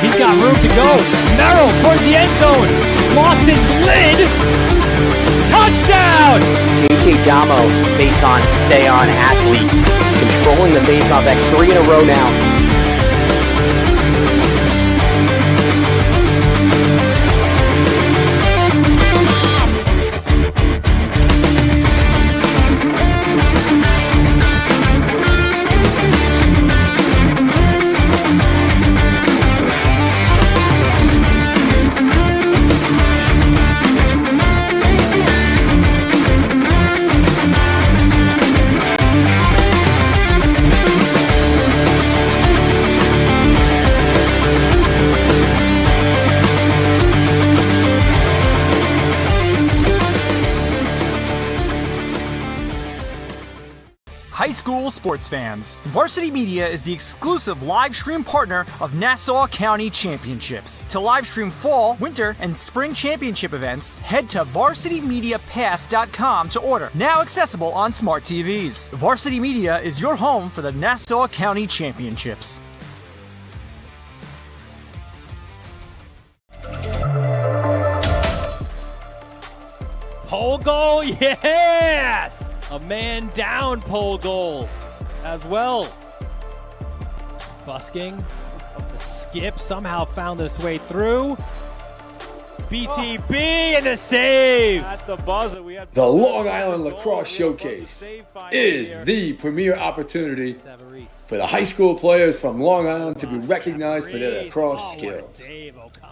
He's got room to go. Merrill towards the end zone. Lost his lid. Touchdown! JJ Damo, face on, stay on athlete. Controlling the face-off. That's 3 in a row now. High school sports fans, Varsity Media is the exclusive live stream partner of Nassau County Championships. To live stream fall, winter, and spring championship events, head to varsitymediapass.com to order. Now accessible on smart TVs. Varsity Media is your home for the Nassau County Championships. Pole goal, yes! A man down pole goal as well. Busking of the skip somehow found its way through. BTB and a save. At the buzzer, we had The Long Island Lacrosse Showcase is the premier opportunity for the high school players from Long Island to be recognized for their lacrosse skills.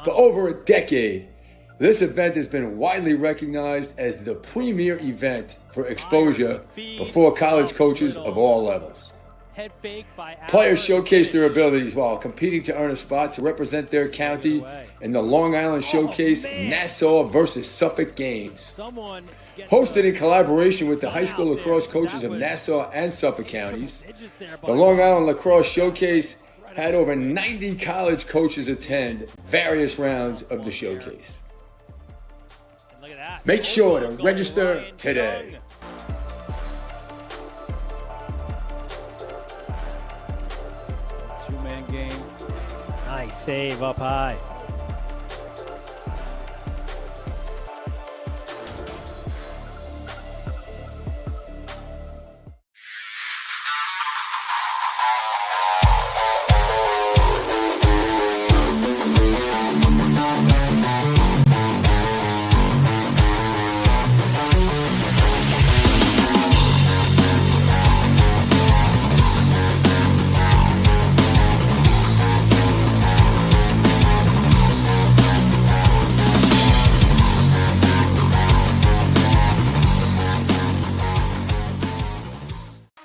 For over a decade, this event has been widely recognized as the premier event for exposure before college coaches of all levels. Players showcase their abilities while competing to earn a spot to represent their county in the Long Island Showcase Nassau versus Suffolk Games. Hosted in collaboration with the high school lacrosse coaches of Nassau and Suffolk counties, the Long Island Lacrosse Showcase had over 90 college coaches attend various rounds of the showcase. Make sure to register today. Two-man game. Nice save up high.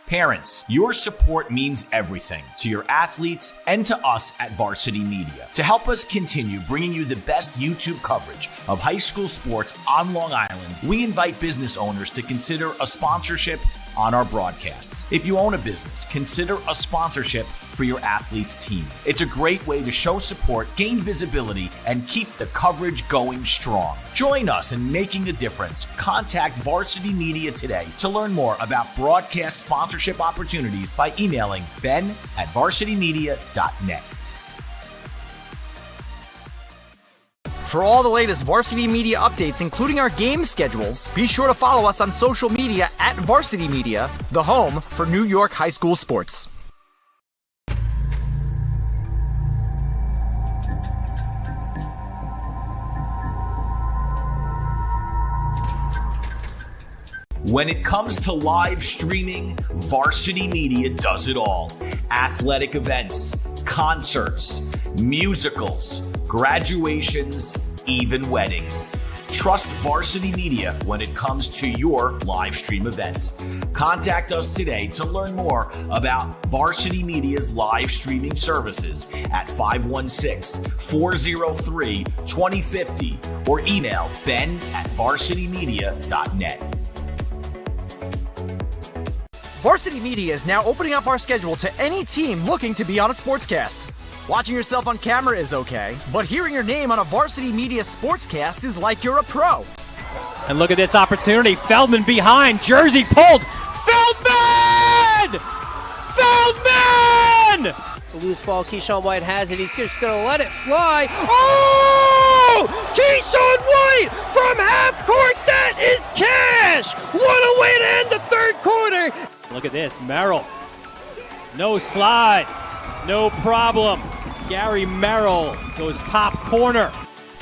Parents, your support means everything to your athletes and to us at Varsity Media. To help us continue bringing you the best YouTube coverage of high school sports on Long Island, we invite business owners to consider a sponsorship on our broadcasts. If you own a business, consider a sponsorship for your athlete's team. It's a great way to show support, gain visibility, and keep the coverage going strong. Join us in making a difference. Contact Varsity Media today to learn more about broadcast sponsorship opportunities by emailing ben@varsitymedia.net. For all the latest Varsity Media updates, including our game schedules, be sure to follow us on social media at Varsity Media, the home for New York high school sports. When it comes to live streaming, Varsity Media does it all. Athletic events, concerts, musicals, graduations, even weddings. Trust Varsity Media when it comes to your live stream event. Contact us today to learn more about Varsity Media's live streaming services at 516-403-2050 or email ben@varsitymedia.net. Varsity Media is now opening up our schedule to any team looking to be on a sportscast. Watching yourself on camera is okay, but hearing your name on a Varsity Media sportscast is like you're a pro. And look at this opportunity. Feldman behind. Jersey pulled. Feldman! Feldman! The loose ball, Keyshawn White has it. He's just going to let it fly. Oh! Keyshawn White from half court. That is cash. What a way to end the third quarter. Look at this. Merrill. No slide. No problem. Gary Merrill goes top corner.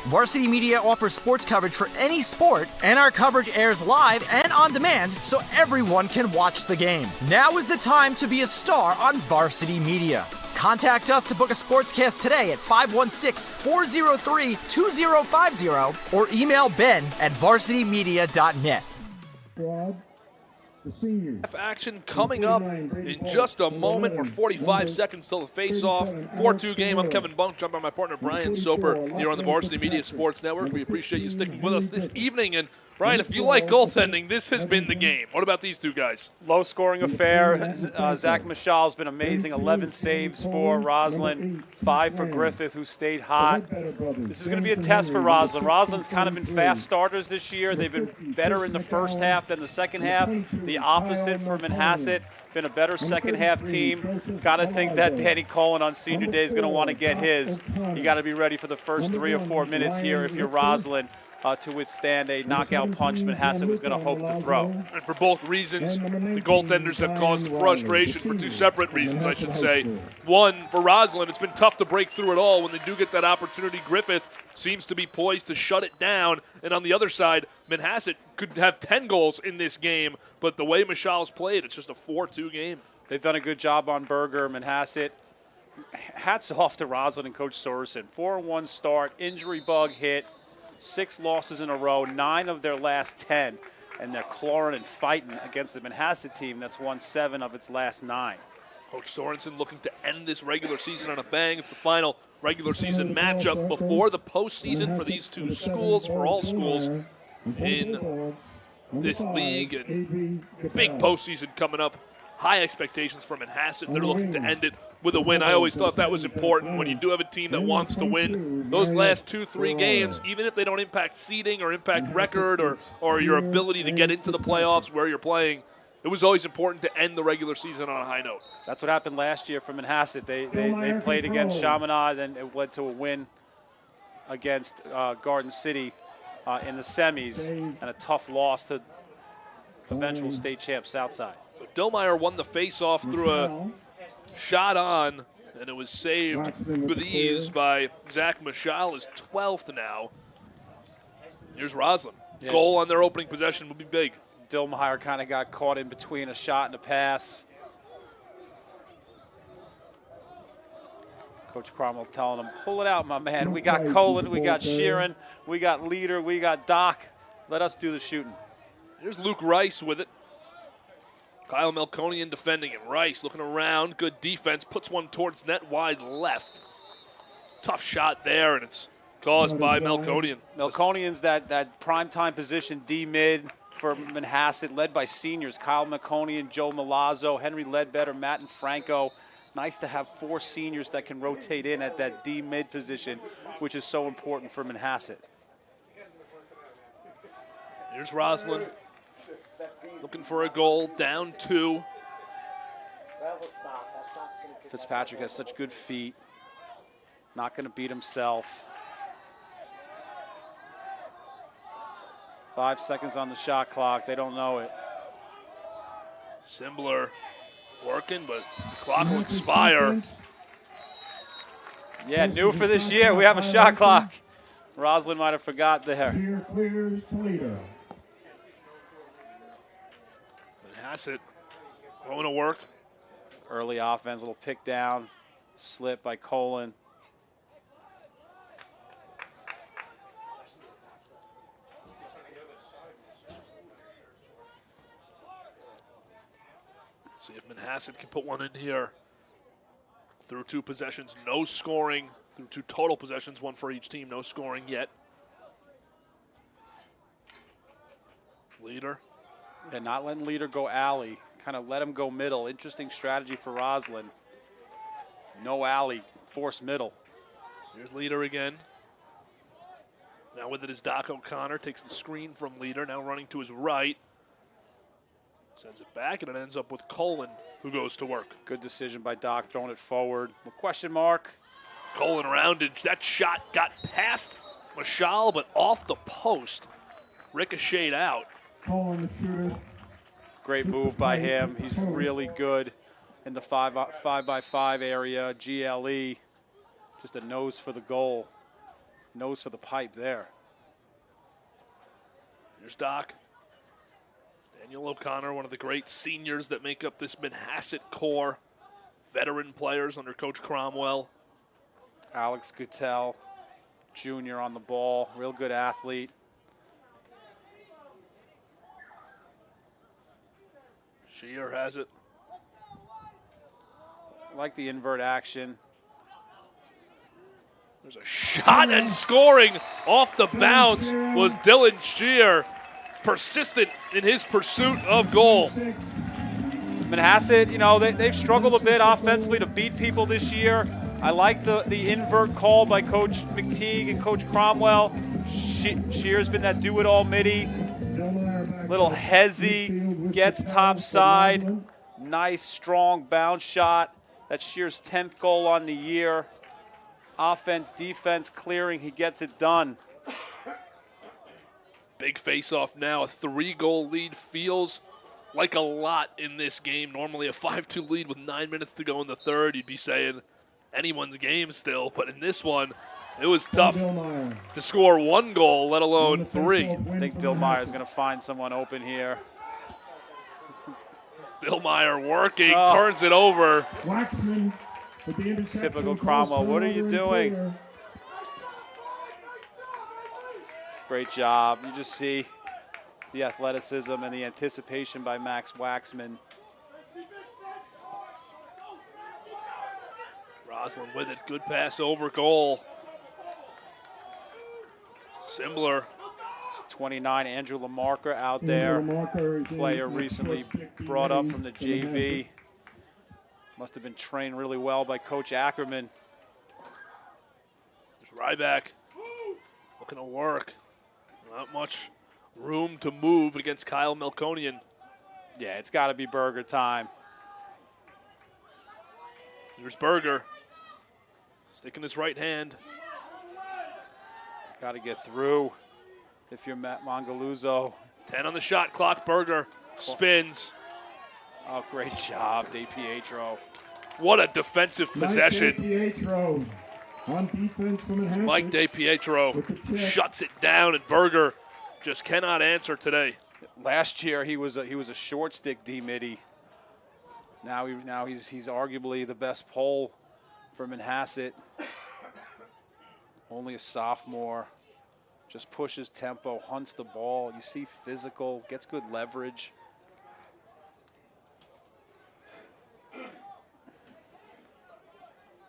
Varsity Media offers sports coverage for any sport, and our coverage airs live and on demand so everyone can watch the game. Now is the time to be a star on Varsity Media. Contact us to book a sportscast today at 516-403-2050 or email ben@varsitymedia.net. Action coming up in just a moment. We're 45 seconds till the face-off. 4-2 game. I'm Kevin Bunk, joined by my partner Brian Soper here on the Varsity Media Sports Network. We appreciate you sticking with us this evening. And Brian, if you like goaltending, this has been the game. What about these two guys? Low-scoring affair. Zach Michal has been amazing. 11 saves for Roslyn, 5 for Griffith, who stayed hot. This is going to be a test for Roslyn. Roslyn's kind of been fast starters this year. They've been better in the first half than the second half. The opposite for Manhasset. Been a better second-half team. Got to think that Danny Cullen on senior day is going to want to get his. You got to be ready for the first 3 or 4 minutes here if you're Roslyn. To withstand a knockout punch Manhasset was going to hope to throw. And for both reasons, the goaltenders have caused frustration for 2 separate reasons, I should say. One, for Roslyn, it's been tough to break through it all. When they do get that opportunity, Griffith seems to be poised to shut it down. And on the other side, Manhasset could have 10 goals in this game, but the way Michal's played, it's just a 4-2 game. They've done a good job on Berger, Manhasset. Hats off to Roslyn and Coach Sorensen. 4-1 start, injury bug hit. 6 losses in a row, 9 of their last 10, and they're clawing and fighting against the Manhasset team that's won 7 of its last 9. Coach Sorensen looking to end this regular season on a bang. It's the final regular season matchup before the postseason for these two schools, for all schools in this league. And big postseason coming up. High expectations for Manhasset. They're looking to end it with a win. I always thought that was important when you do have a team that wants to win. Those last 2-3 games, even if they don't impact seeding or impact record or your ability to get into the playoffs where you're playing, it was always important to end the regular season on a high note. That's what happened last year for Manhasset. They played against Chaminade, and it led to a win against Garden City in the semis, and a tough loss to eventual state champ Southside. So Dillmeyer won the face-off through a shot on, and it was saved with ease by Zach Michal, his 12th now. Here's Roslyn. Yeah. Goal on their opening possession would be big. Dillmeyer kind of got caught in between a shot and a pass. Coach Cromwell telling him, pull it out, my man. We got Colin, we got Sheeran, we got Leader, we got Doc. Let us do the shooting. Here's Luke Rice with it. Kyle Melkonian defending it. Rice looking around. Good defense. Puts one towards net wide left. Tough shot there, and it's caused by Melkonian. Melkonian's that primetime position, D-mid for Manhasset, led by seniors. Kyle Melkonian, Joe Milazzo, Henry Ledbetter, Matt and Franco. Nice to have 4 seniors that can rotate in at that D-mid position which is so important for Manhasset. Here's Roslyn looking for a goal, down 2. Fitzpatrick has such good feet. Not going to beat himself. 5 seconds on the shot clock. They don't know it. Simbler working, but the clock will expire. Yeah, new for this year. We have a shot clock. Roslyn might have forgot there. Manhasset going to work. Early offense, little pick down, slip by Colin. See if Manhasset can put one in here. Through 2 possessions, no scoring. Through 2 total possessions, 1 for each team, no scoring yet. Leader. And not letting Leader go alley. Kind of let him go middle. Interesting strategy for Roslyn. No alley, force middle. Here's Leader again. Now with it is Doc O'Connor. Takes the screen from Leader. Now running to his right. Sends it back, and it ends up with Colin, who goes to work. Good decision by Doc, throwing it forward. A question mark. Colin rounded. That shot got past Mashal, but off the post. Ricocheted out. Colin, the shooter. Great move by him. He's really good in the 5x5 area, GLE. Just a nose for the goal. Nose for the pipe there. Here's Doc. Daniel O'Connor, one of the great seniors that make up this Manhasset core. Veteran players under Coach Cromwell. Alex Guttel, Jr. on the ball. Real good athlete. Shear has it. Like the invert action. There's a shot and scoring off the bounce was Dylan Shear. Persistent in his pursuit of goal. Manhasset, you know, they've struggled a bit offensively to beat people this year. I like the invert call by Coach McTeague and Coach Cromwell. Shear's been that do-it-all midi. Little hezzy, gets top side. Nice, strong bounce shot. That's Shear's 10th goal on the year. Offense, defense, clearing, he gets it done. Big face-off now, a 3-goal lead feels like a lot in this game. Normally a 5-2 lead with 9 minutes to go in the third, you'd be saying anyone's game still. But in this one, it was tough to score 1 goal, let alone 3. I think Dillmeyer's going to find someone open here. Dillmeyer working, turns it over. Typical Cromwell, what are you doing? Great job. You just see the athleticism and the anticipation by Max Waxman. Roslyn with it, good pass over goal. Simbler. 29, Andrew Lamarcker out there. Player recently brought up from the JV. Must have been trained really well by Coach Ackerman. There's Ryback looking to work. Not much room to move against Kyle Melkonian. Yeah, it's got to be Berger time. Here's Berger. Sticking his right hand. Got to get through if you're Matt Mongaluzzo. 10 on the shot clock. Berger spins. Oh, great job, DiPietro. What a defensive possession. DiPietro on defense from Mike DiPietro shuts it down, and Berger just cannot answer today. Last year he was a short stick D-midi. Now he's arguably the best pole for Manhasset. Only a sophomore. Just pushes tempo, hunts the ball. You see physical, gets good leverage.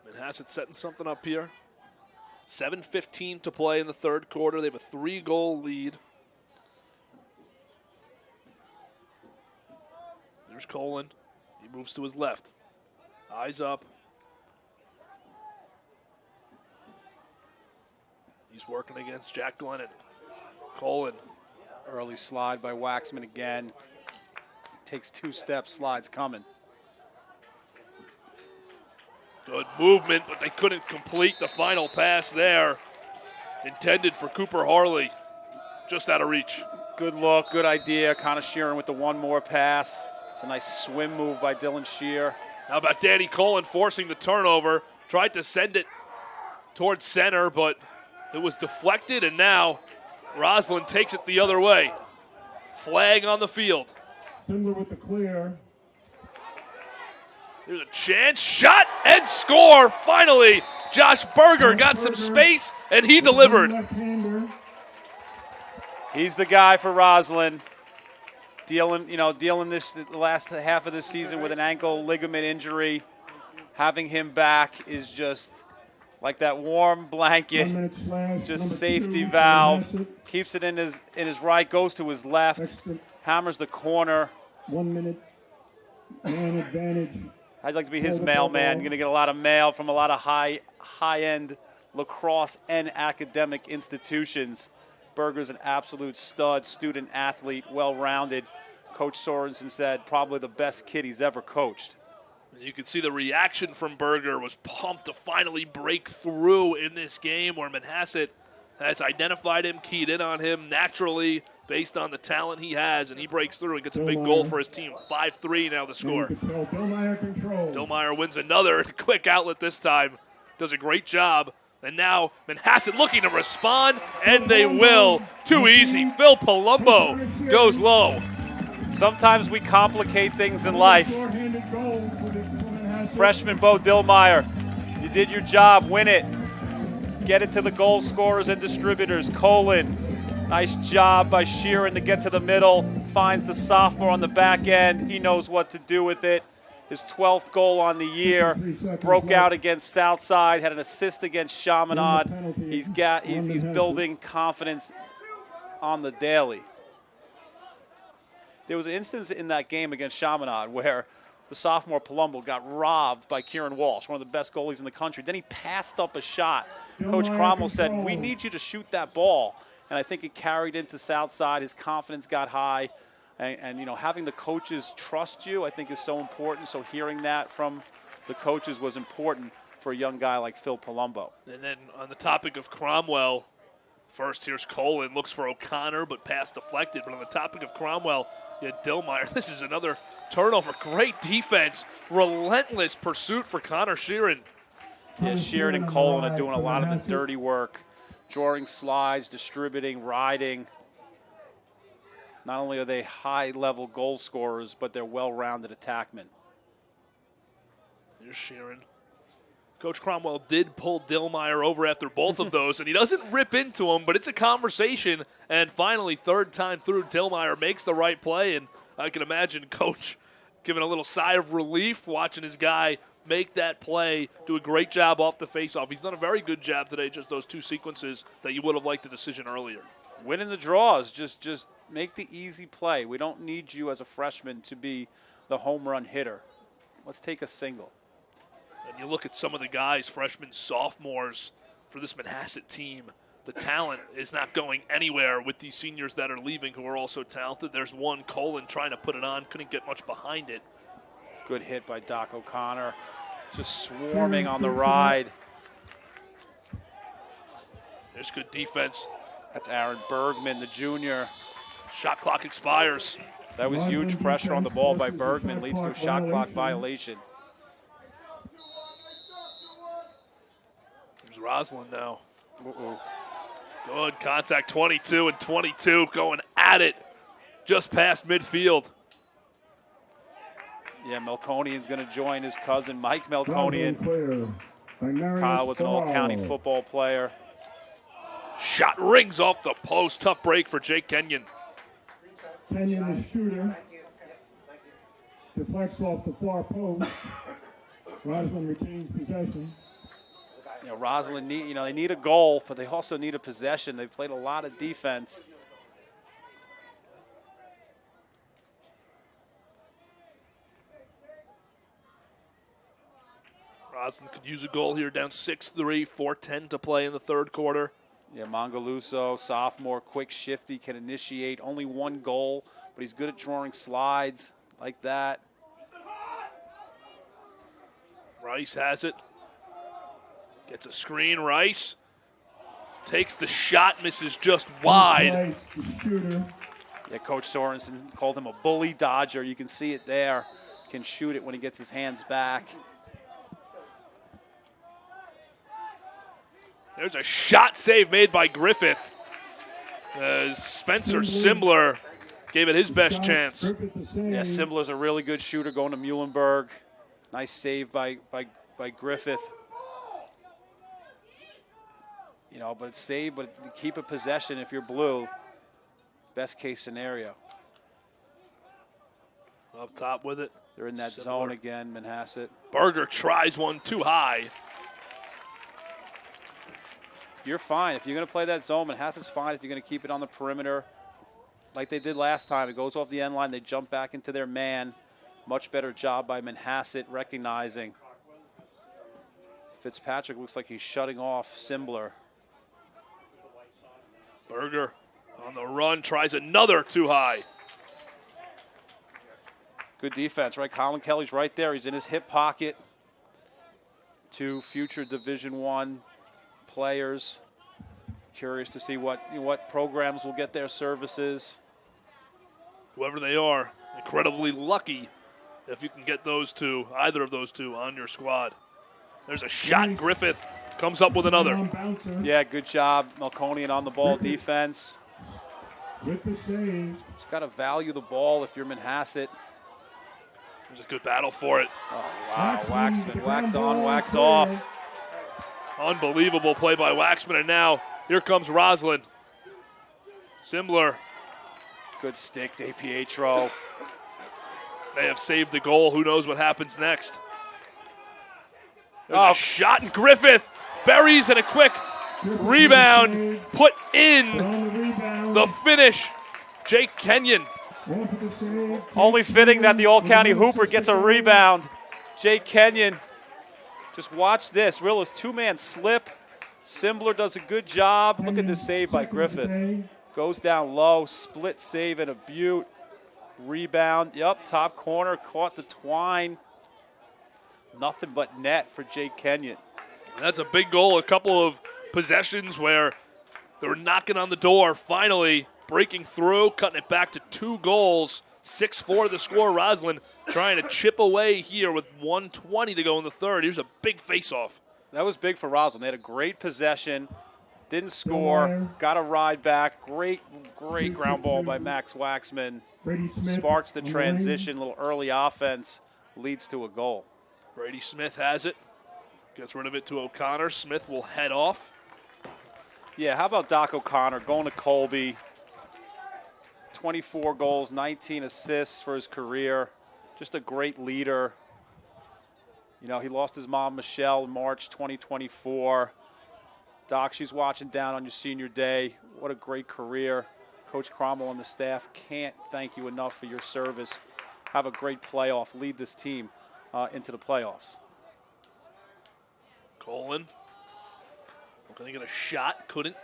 Manhasset setting something up here. 7:15 to play in the third quarter. They have a 3-goal lead. There's Colin. He moves to his left. Eyes up. He's working against Jack Glennon. Colin. Early slide by Waxman again. Takes 2 steps, slides coming. Good movement, but they couldn't complete the final pass there. Intended for Cooper Harley. Just out of reach. Good look, good idea. Connor Sheeran with the one more pass. It's a nice swim move by Dylan Shear. How about Danny Colin forcing the turnover? Tried to send it towards center, but it was deflected, and now Roslyn takes it the other way. Flag on the field. Similar with the clear. There's a chance, shot, and score. Finally, Josh Berger got some space, and he delivered. He's the guy for Roslyn. Dealing the last half of the season with an ankle ligament injury. Having him back is just like that warm blanket, just safety valve. Keeps it in his right, goes to his left, hammers the corner. 1 minute, man advantage. I'd like to be his mailman. Going to get a lot of mail from a lot of high-end lacrosse and academic institutions. Berger's an absolute stud, student athlete, well-rounded. Coach Sorensen said probably the best kid he's ever coached. You can see the reaction from Berger was pumped to finally break through in this game where Manhasset has identified him, keyed in on him naturally based on the talent he has, and he breaks through and gets a big goal for his team. 5-3 now the score. Dillmeyer wins another quick outlet this time. Does a great job. And now Manhasset looking to respond, and they will. Too easy. Phil Palumbo goes low. Sometimes we complicate things in life. Freshman Bo Dillmeyer, you did your job. Win it. Get it to the goal scorers and distributors. Colin, nice job by Sheeran to get to the middle. Finds the sophomore on the back end. He knows what to do with it. His 12th goal on the year. Broke out against Southside. Had an assist against Chaminade. He's building confidence on the daily. There was an instance in that game against Chaminade where the sophomore Palumbo got robbed by Kieran Walsh, one of the best goalies in the country. Then he passed up a shot. Coach Cromwell said, "We need you to shoot that ball." And I think it carried into Southside. His confidence got high. And having the coaches trust you, I think, is so important. So hearing that from the coaches was important for a young guy like Phil Palumbo. And then on the topic of Cromwell, first here's Colin, looks for O'Connor, but pass deflected. But on the topic of Cromwell, you had Dillmeyer. This is another turnover. Great defense. Relentless pursuit for Connor Sheeran. Yeah, Sheeran and Colin are doing a lot of the dirty work. Drawing slides, distributing, riding. Not only are they high-level goal scorers, but they're well-rounded attackmen. Here's Sheeran. Coach Cromwell did pull Dillmeyer over after both of those, and he doesn't rip into him, but it's a conversation. And finally, third time through, Dillmeyer makes the right play, and I can imagine Coach giving a little sigh of relief watching his guy make that play, do a great job off the faceoff. He's done a very good job today, just those two sequences that you would have liked the decision earlier. Winning the draws, just make the easy play. We don't need you as a freshman to be the home run hitter. Let's take a single. And you look at some of the guys, freshmen, sophomores, for this Manhasset team, the talent is not going anywhere with these seniors that are leaving who are also talented. There's one, Colin, trying to put it on, couldn't get much behind it. Good hit by Doc O'Connor. Just swarming on the ride. There's good defense. That's Aaron Bergman, the junior. Shot clock expires. That was huge pressure on the ball by Bergman, leads to a shot clock violation. There's Roslyn now. Good contact, 22 and 22, going at it just past midfield. Yeah, Melkonian's going to join his cousin, Mike Melkonian. Kyle was an all-county football player. Shot rings off the post. Tough break for Jake Kenyon. Kenyon, the shooter, deflects off the far post. Roslyn retains possession. Roslyn they need a goal, but they also need a possession. They've played a lot of defense. Roslyn could use a goal here, down 6-3, 4:10 to play in the third quarter. Yeah, Mangaluso, sophomore, quick, shifty, can initiate. Only one goal, but he's good at drawing slides like that. Rice has it. Gets a screen. Rice takes the shot, misses just wide. Yeah, Coach Sorensen called him a bully dodger. You can see it there. Can shoot it when he gets his hands back. There's a shot save made by Griffith. As Spencer Simbler gave it his best chance. Yeah, Simbler's a really good shooter going to Muhlenberg. Nice save by Griffith. You know, but it's saved, but keep a possession if you're blue. Best case scenario. Up top with it. They're in that zone again, Manhasset. Berger tries one too high. You're fine. If you're going to play that zone, Manhasset's fine if you're going to keep it on the perimeter like they did last time. It goes off the end line. They jump back into their man. Much better job by Manhasset recognizing. Fitzpatrick looks like he's shutting off Simbler. Berger on the run, tries another too high. Good defense, right? Colin Kelly's right there. He's in his hip pocket. Two future Division I players. Curious to see what programs will get their services. Whoever they are, incredibly lucky if you can get those two, either of those two, on your squad. There's a shot. Griffith comes up with another. Yeah, good job. Melkonian on the ball defense. Just got to value the ball if you're Manhasset. There's a good battle for it. Oh, wow. Waxman, wax on, wax off. Unbelievable play by Waxman, and now here comes Roslyn. Simbler. Good stick, DiPietro. They have saved the goal. Who knows what happens next? There's a shot, and Griffith buries and a quick rebound put in the finish. Jake Kenyon. Only fitting that the All-County Hooper gets a rebound. Jake Kenyon. Just watch this. Rilla's two-man slip. Simbler does a good job. Look at this save by Griffith. Goes down low, split save and a beaut. Rebound, yep, top corner, caught the twine. Nothing but net for Jake Kenyon. That's a big goal. A couple of possessions where they were knocking on the door, finally breaking through, cutting it back to 2 goals. 6-4 the score. Roslyn trying to chip away here with 1:20 to go in the third. Here's a big face-off. That was big for Roslyn. They had a great possession, didn't score, got a ride back. Great ground ball by Max Waxman. Sparks the transition, little early offense, leads to a goal. Brady Smith has it. Gets rid of it to O'Connor. Smith will head off. Yeah, how about Doc O'Connor going to Colby? 24 goals, 19 assists for his career. Just a great leader. You know, he lost his mom, Michelle, in March 2024. Doc, she's watching down on your senior day. What a great career. Coach Cromwell and the staff can't thank you enough for your service. Have a great playoff. Lead this team into the playoffs. Colin looking to get a shot. Couldn't.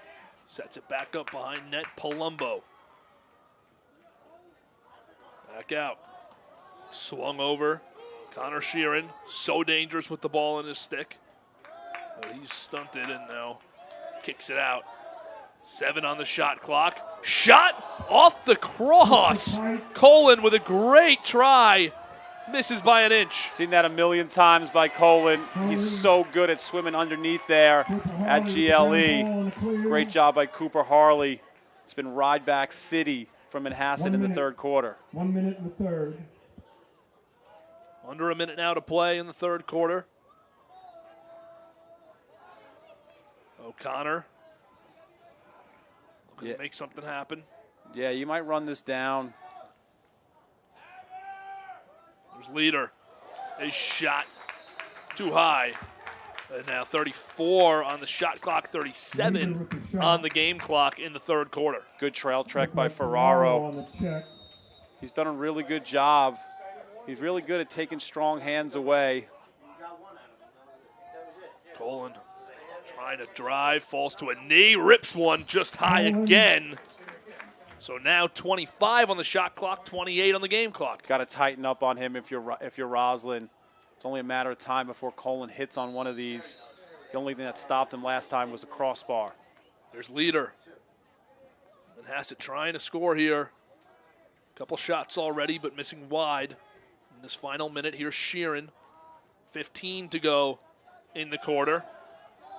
Sets it back up behind net. Palumbo. Back out. Swung over. Connor Sheeran, so dangerous with the ball in his stick. But he's stunted and now kicks it out. 7 on the shot clock. Shot off the cross. Colin with a great try. Misses by an inch. Seen that a million times by Colin. He's so good at swimming underneath there at GLE. Great job by Cooper Harley. It's been ride back city from Manhasset in the third quarter. 1 minute in the third. Under a minute now to play in the third quarter. O'Connor looking to make something happen. Yeah, you might run this down. There's Leader. A shot too high. And now 34 on the shot clock, 37 on the game clock in the third quarter. Good trail trek by Ferraro. He's done a really good job. He's really good at taking strong hands away. Colin Trying to drive, falls to a knee, rips one just high again. So now 25 on the shot clock, 28 on the game clock. Got to tighten up on him if you're Roslyn. It's only a matter of time before Colin hits on one of these. The only thing that stopped him last time was the crossbar. There's Leader. Manhasset trying to score here. Couple shots already, but missing wide. In this final minute, here's Sheeran. 15 to go in the quarter.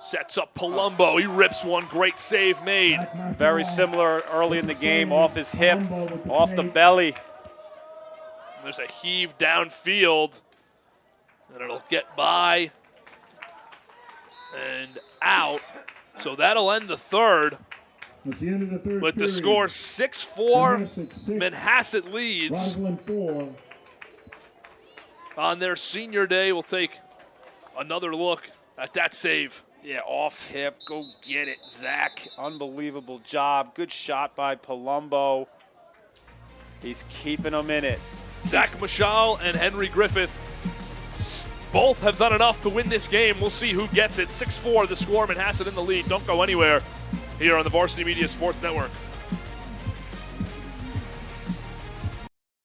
Sets up Palumbo. He rips one. Great save made. Very similar early in the game, off his hip, off the belly. There's a heave downfield. And it'll get by and out. So that'll end the third. At the end of the third With the period, score 6-4, Manhasset Manhasset leads. Roslyn 4. On their senior day, we'll take another look at that save. Yeah, off hip. Go get it, Zach. Unbelievable job. Good shot by Palumbo. He's keeping them in it. Zach Mashal and Henry Griffith both have done enough to win this game. We'll see who gets it. 6-4, the score. Manhasset in the lead. Don't go anywhere here on the Varsity Media Sports Network.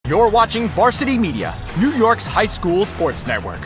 You're watching Varsity Media, New York's high school sports network.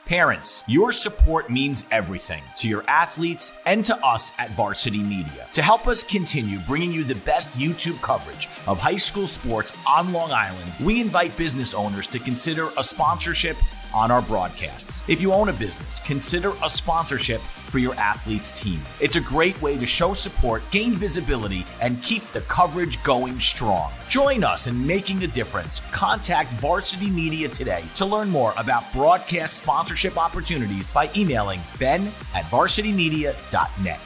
Parents, your support means everything to your athletes and to us at Varsity Media. To help us continue bringing you the best YouTube coverage of high school sports on Long Island, we invite business owners to consider a sponsorship on our broadcasts. If you own a business, consider a sponsorship for your athlete's team. It's a great way to show support, gain visibility, and keep the coverage going strong. Join us in making a difference. Contact Varsity Media today to learn more about broadcast sponsorship opportunities by emailing ben@varsitymedia.net.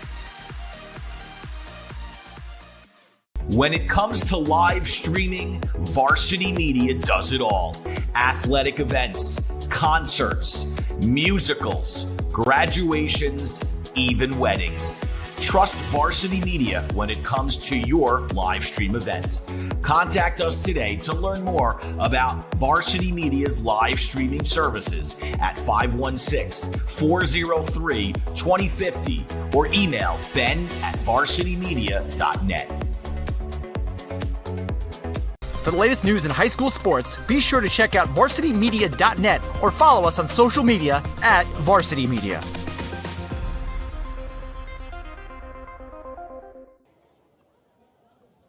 When it comes to live streaming, Varsity Media does it all. Athletic events, concerts, musicals, graduations, even weddings. Trust Varsity Media when it comes to your live stream event. Contact us today to learn more about Varsity Media's live streaming services at 516-403-2050 or email ben@varsitymedia.net. For the latest news in high school sports, be sure to check out varsitymedia.net or follow us on social media at Varsity Media.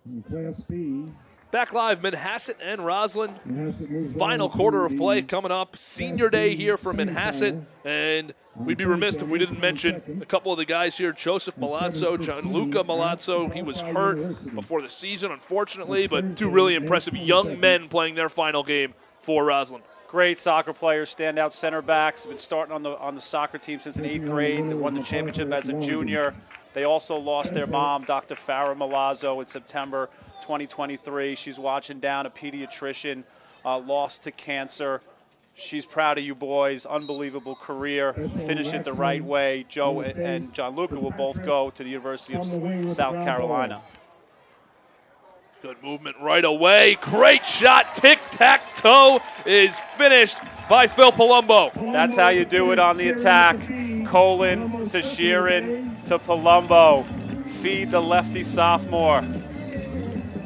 In Class B. Back live, Manhasset and Roslyn. Manhasset moves Final on quarter to of play the coming up. Senior day here for Manhasset. And we'd be remiss if we didn't mention a couple of the guys here. Joseph Malazzo, Gianluca Malazzo. He was hurt before the season, unfortunately, but two really impressive young men playing their final game for Roslyn. Great soccer players, standout center backs. Been starting on the soccer team since an 8th grade. They won the championship as a junior. They also lost their mom, Dr. Farah Malazzo, in September 2023. She's watching down, a pediatrician, lost to cancer. She's proud of you boys. Unbelievable career. Finish it the right way. Joe and Gianluca will both go to the University of South Carolina. Good movement right away. Great shot. Tic-tac-toe is finished by Phil Palumbo. That's how you do it on the attack. Colin to Sheeran to Palumbo. Feed the lefty sophomore.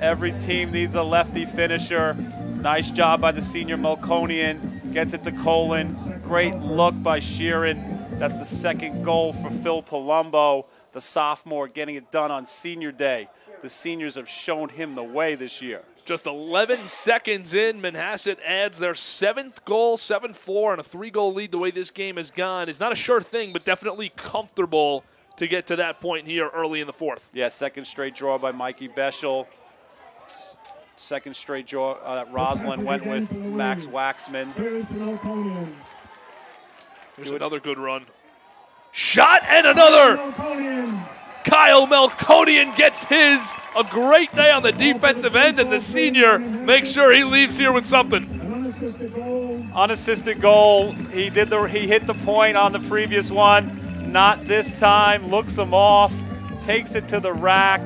Every team needs a lefty finisher. Nice job by the senior Melkonian. Gets it to Colin. Great look by Sheeran. That's the second goal for Phil Palumbo, the sophomore, getting it done on senior day. The seniors have shown him the way this year. Just 11 seconds in, Manhasset adds their 7th goal, 7-4, and a 3-goal lead the way this game has gone. It's not a sure thing, but definitely comfortable to get to that point here early in the 4th. Yeah, second straight draw by Mikey Beschel. Second straight draw that Roslyn went with Max Waxman. Here's another good run. Shot and another! Kyle Melkonian gets his. A great day on the defensive end, and the senior makes sure he leaves here with something. Unassisted goal. He hit the point on the previous one. Not this time. Looks him off. Takes it to the rack.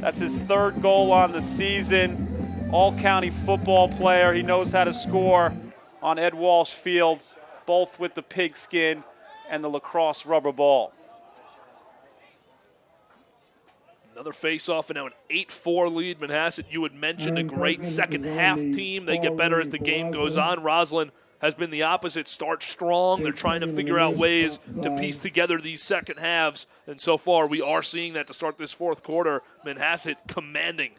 That's his 3rd goal on the season. All-county football player. He knows how to score on Ed Walsh Field, both with the pigskin and the lacrosse rubber ball. Another face-off and now an 8-4 lead. Manhasset, you had mentioned a great second half team. They get better as the game goes on. Roslyn has been the opposite. Start strong. They're trying to figure out ways to piece together these second halves. And so far, we are seeing that to start this 4th quarter. Manhasset commanding.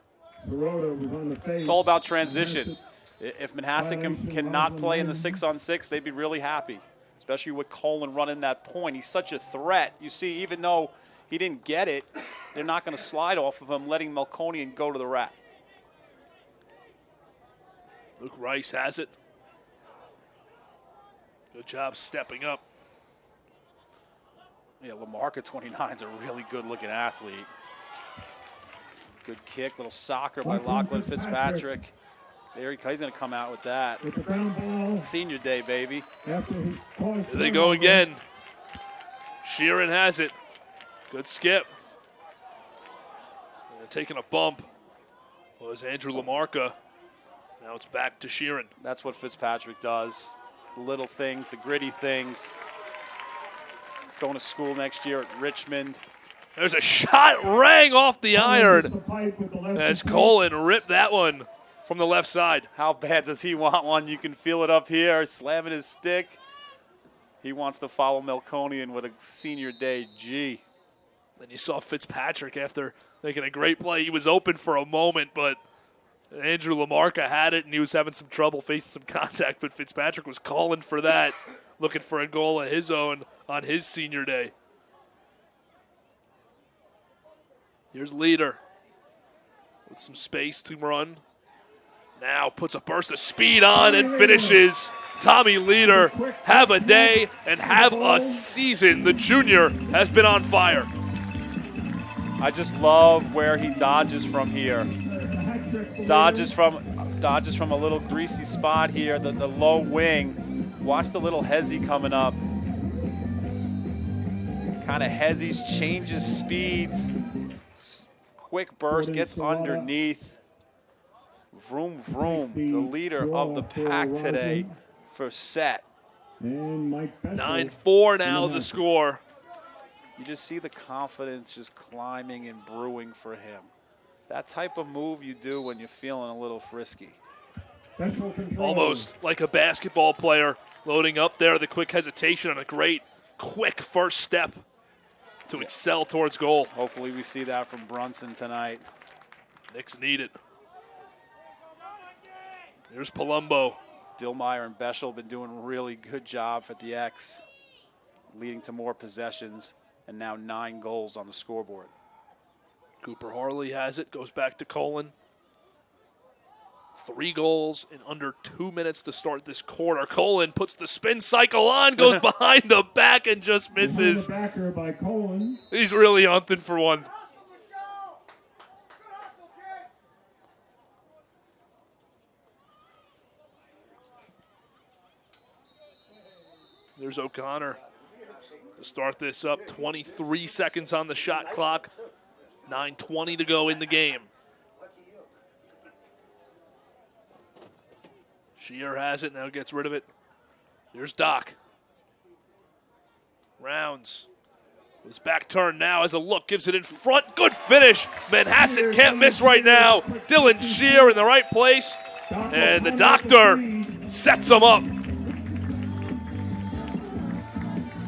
It's all about transition. If Manhasset cannot play in the 6-on-6, they'd be really happy, especially with Colin running that point. He's such a threat. You see, even though he didn't get it, they're not going to slide off of him, letting Melkonian go to the rack. Luke Rice has it. Good job stepping up. Yeah, Lamarca 29 is a really good-looking athlete. Good kick, little soccer by Lachlan Fitzpatrick. There he's going to come out with that. Senior day, baby. Here they go again. Sheeran has it. Good skip. And taking a bump was Andrew Lamarca. Now it's back to Sheeran. That's what Fitzpatrick does. The little things, the gritty things. Going to school next year at Richmond. There's a shot rang off the iron as Colin ripped that one from the left side. How bad does he want one? You can feel it up here, slamming his stick. He wants to follow Melkonian with a senior day G. Then you saw Fitzpatrick after making a great play. He was open for a moment, but Andrew Lamarca had it, and he was having some trouble facing some contact, but Fitzpatrick was calling for that, looking for a goal of his own on his senior day. Here's Leader with some space to run. Now puts a burst of speed on and finishes. Tommy Leader, have a day and have a season. The junior has been on fire. I just love where he dodges from here. Dodges from a little greasy spot here, the low wing. Watch the little hezzy coming up. Kind of hezzies, changes speeds. Quick burst, gets underneath. Vroom, vroom, the leader of the pack today for set. 9-4 now the score. You just see the confidence just climbing and brewing for him. That type of move you do when you're feeling a little frisky. Almost like a basketball player loading up there, the quick hesitation and a great quick first step to excel towards goal. Hopefully we see that from Brunson tonight. Knicks need it. Here's Palumbo. Dillmeyer and Beschel have been doing a really good job at the X, leading to more possessions, and now 9 goals on the scoreboard. Cooper Harley has it, goes back to Colin. 3 goals in under 2 minutes to start this quarter. Colin puts the spin cycle on, goes behind the back and just misses. He's really hunting for one. There's O'Connor to start this up. 23 seconds on the shot clock. 9:20 to go in the game. Shear has it, now gets rid of it. Here's Doc. Rounds. His back turn now as a look, gives it in front. Good finish. Manhasset can't miss right now. Dylan Shear in the right place. And the doctor sets him up.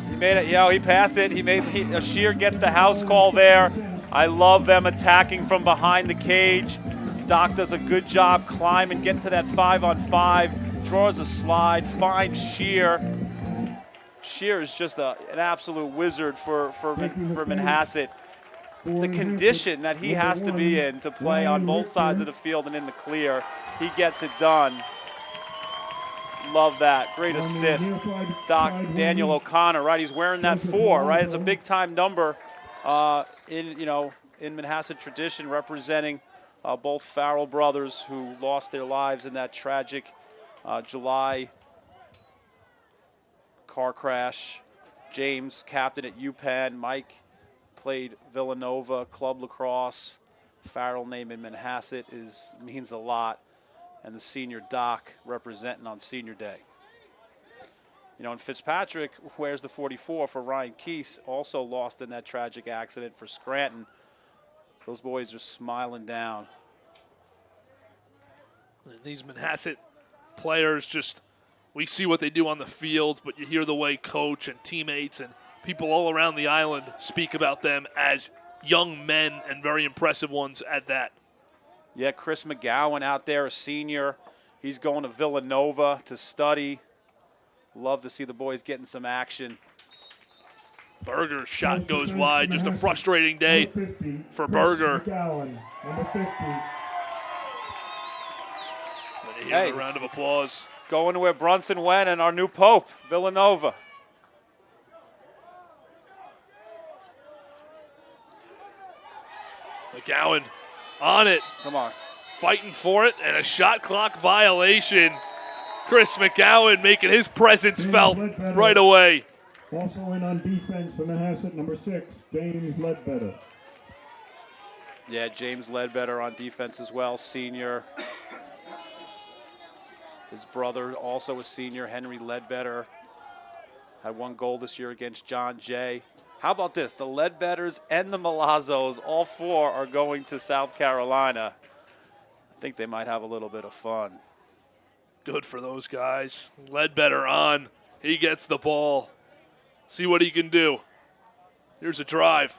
He made it, he passed it. Shear gets the house call there. I love them attacking from behind the cage. Doc does a good job climbing, getting to that 5-on-5, draws a slide, finds Shear. Shear is just an absolute wizard for Manhasset. The condition that he has to be in to play on both sides of the field and in the clear, he gets it done. Love that. Great assist. Daniel O'Connor, right? He's wearing that 4, right? It's a big-time number in Manhasset tradition, representing both Farrell brothers who lost their lives in that tragic July car crash. James, captain at UPenn. Mike played Villanova, club lacrosse. Farrell name in Manhasset means a lot, and the senior Doc representing on senior day. You know, and Fitzpatrick wears the 44 for Ryan Keese, also lost in that tragic accident for Scranton. Those boys are smiling down. And these Manhasset players just, we see what they do on the field, but you hear the way coach and teammates and people all around the island speak about them as young men and very impressive ones at that. Yeah, Chris McGowan out there, a senior. He's going to Villanova to study. Love to see the boys getting some action. Berger's shot goes wide. Just a frustrating day for Berger. Number 50. Hey, a round of applause. It's going to where Brunson went and our new pope, Villanova. McGowan on it. Come on. Fighting for it, and a shot clock violation. Chris McGowan making his presence felt right away. Also in on defense for Manhasset, number 6, James Ledbetter. Yeah, James Ledbetter on defense as well, senior. His brother, also a senior, Henry Ledbetter, had 1 goal this year against John Jay. How about this? The Ledbetters and the Malazzos, all 4 are going to South Carolina. I think they might have a little bit of fun. Good for those guys. Ledbetter on. He gets the ball. See what he can do. Here's a drive.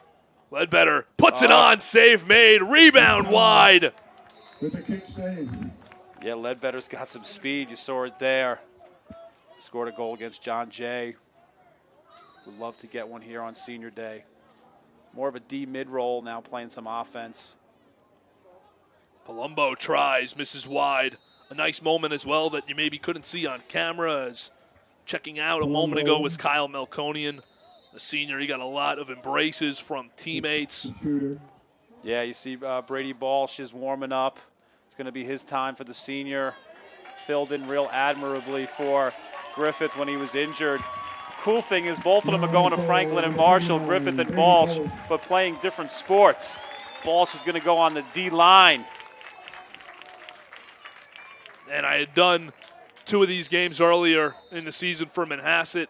Ledbetter puts it on. Save made. Rebound wide. With a kick save. Yeah, Ledbetter's got some speed. You saw it there. Scored a goal against John Jay. Would love to get one here on senior day. More of a D mid-roll, now playing some offense. Palumbo tries, misses wide. A nice moment as well that you maybe couldn't see on camera, as checking out a moment ago was Kyle Melkonian, the senior. He got a lot of embraces from teammates. Yeah, you see Brady Balsh is warming up. It's going to be his time for the senior. Filled in real admirably for Griffith when he was injured. Cool thing is both of them are going to Franklin and Marshall, Griffith and Balsh, but playing different sports. Balsh is going to go on the D line. And I had done 2 of these games earlier in the season for Manhasset,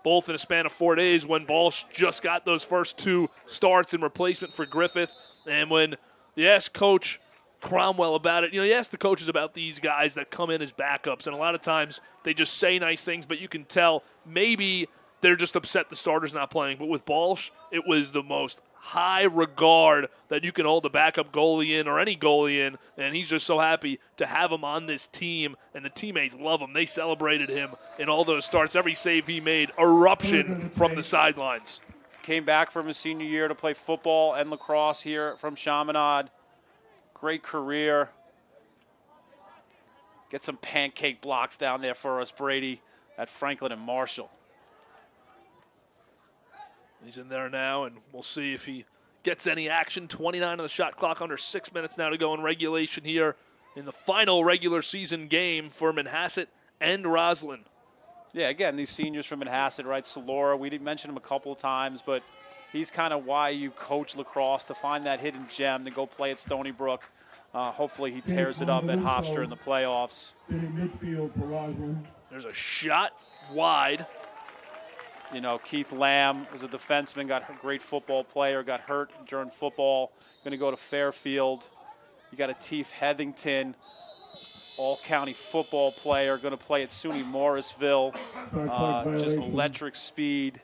both in a span of 4 days, when Balsh just got those first 2 starts in replacement for Griffith. And when you ask Coach Cromwell about it, you ask the coaches about these guys that come in as backups, and a lot of times they just say nice things, but you can tell maybe they're just upset the starter's not playing. But with Balsh, it was the most high regard that you can hold a backup goalie in or any goalie in, and he's just so happy to have him on this team, and the teammates love him. They celebrated him in all those starts. Every save he made, eruption from the sidelines. Came back from his senior year to play football and lacrosse here from Chaminade. Great career. Get some pancake blocks down there for us, Brady, at Franklin and Marshall. He's in there now, and we'll see if he gets any action. 29 on the shot clock, under 6 minutes now to go in regulation here in the final regular season game for Manhasset and Roslyn. Yeah, again, these seniors from Manhasset, right? Solora, we didn't mention him a couple of times, but he's kind of why you coach lacrosse, to find that hidden gem, to go play at Stony Brook. Hopefully he tears it up at Hofstra in the playoffs. There's a shot wide. You know, Keith Lamb was a defenseman, got a great football player, got hurt during football, going to go to Fairfield. You got a Teef Heathington, all-county football player, going to play at SUNY Morrisville. Just electric speed.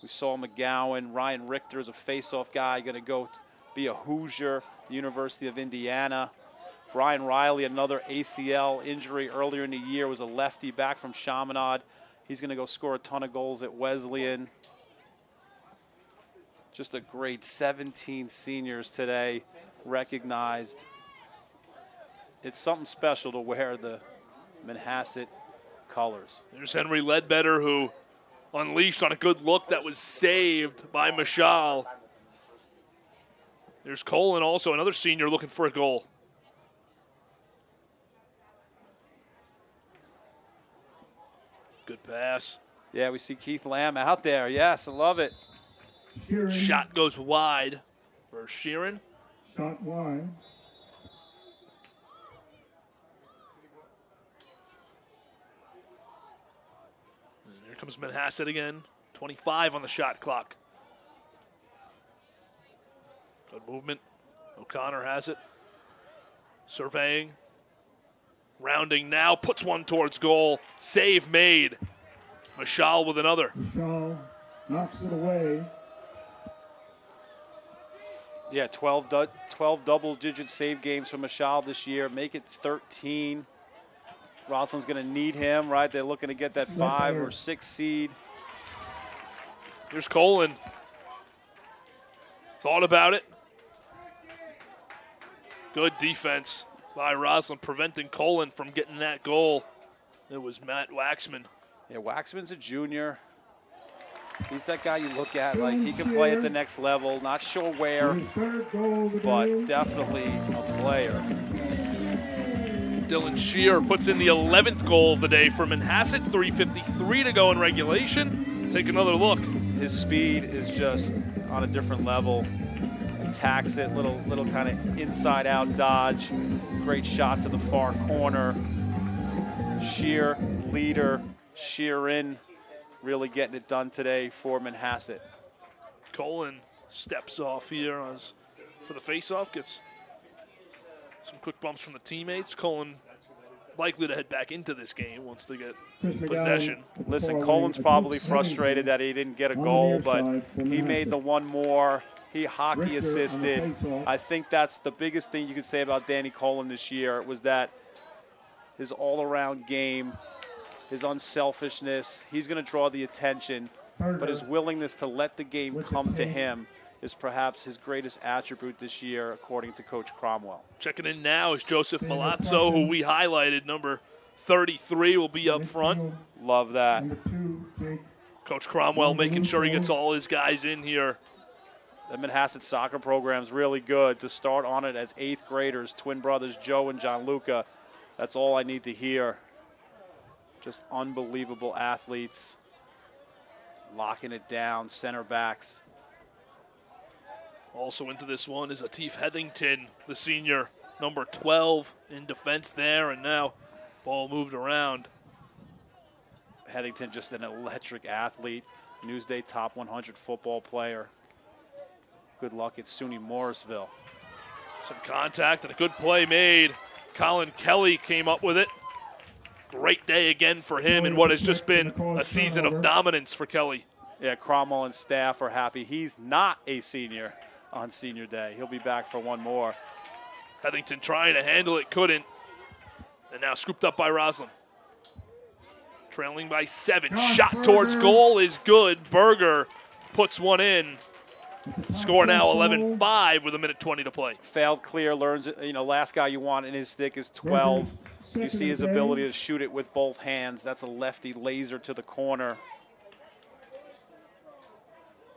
We saw McGowan. Ryan Richter is a face-off guy, going to go be a Hoosier, the University of Indiana. Brian Riley, another ACL injury earlier in the year, was a lefty back from Chaminade. He's going to go score a ton of goals at Wesleyan. Just a great 17 seniors today recognized. It's something special to wear the Manhasset colors. There's Henry Ledbetter, who unleashed on a good look that was saved by Mashal. There's Colin, also another senior, looking for a goal. Good pass. Yeah, we see Keith Lamb out there. Yes, I love it. Shot goes wide for Sheeran. Shot wide. And here comes Manhasset again. 25 on the shot clock. Good movement. O'Connor has it. Surveying. Rounding now. Puts one towards goal. Save made. Mashal with another. Mashal knocks it away. Yeah, 12 double-digit save games from Mashal this year. Make it 13. Roslyn's going to need him, right? They're looking to get that 5 or 6 seed. Here's Colin. Thought about it. Good defense by Roslyn, preventing Colin from getting that goal. It was Matt Waxman. Yeah, Waxman's a junior. He's that guy you look at, like he can play at the next level. Not sure where, but definitely a player. Dylan Shear puts in the 11th goal of the day for Manhasset. 3:53 to go in regulation. Take another look. His speed is just on a different level. Attacks it, little kind of inside-out dodge. Great shot to the far corner. Shear, leader, Shear in. Really getting it done today for Manhasset. Colin steps off here for the face-off. Gets some quick bumps from the teammates. Colin likely to head back into this game once they get possession. Listen, Colin's probably frustrated that he didn't get a goal, but he made the one more. He hockey assisted. I think that's the biggest thing you could say about Danny Colin this year was that his all-around game, his unselfishness, he's going to draw the attention, but his willingness to let the game come to him is perhaps his greatest attribute this year, according to Coach Cromwell. Checking in now is Joseph Malazzo, who we highlighted. Number 33 will be up front. Love that. Coach Cromwell making sure he gets all his guys in here. The Manhasset soccer program is really good. To start on it as 8th graders, twin brothers Joe and Gianluca, that's all I need to hear. Just unbelievable athletes, locking it down, center backs. Also into this one is Atif Heathington, the senior, number 12 in defense there, and now ball moved around. Heathington, just an electric athlete, Newsday top 100 football player. Good luck at SUNY Morrisville. Some contact and a good play made. Colin Kelly came up with it. Great day again for him in what has just been a season of dominance for Kelly. Yeah, Cromwell and staff are happy. He's not a senior on senior day. He'll be back for one more. Heathington trying to handle it, couldn't. And now scooped up by Roslyn. Trailing by 7. Shot towards goal is good. Berger puts one in. Score now 11-5 with 1:20 to play. Failed clear, learns, last guy you want in his stick is 12. You see his ability to shoot it with both hands. That's a lefty laser to the corner.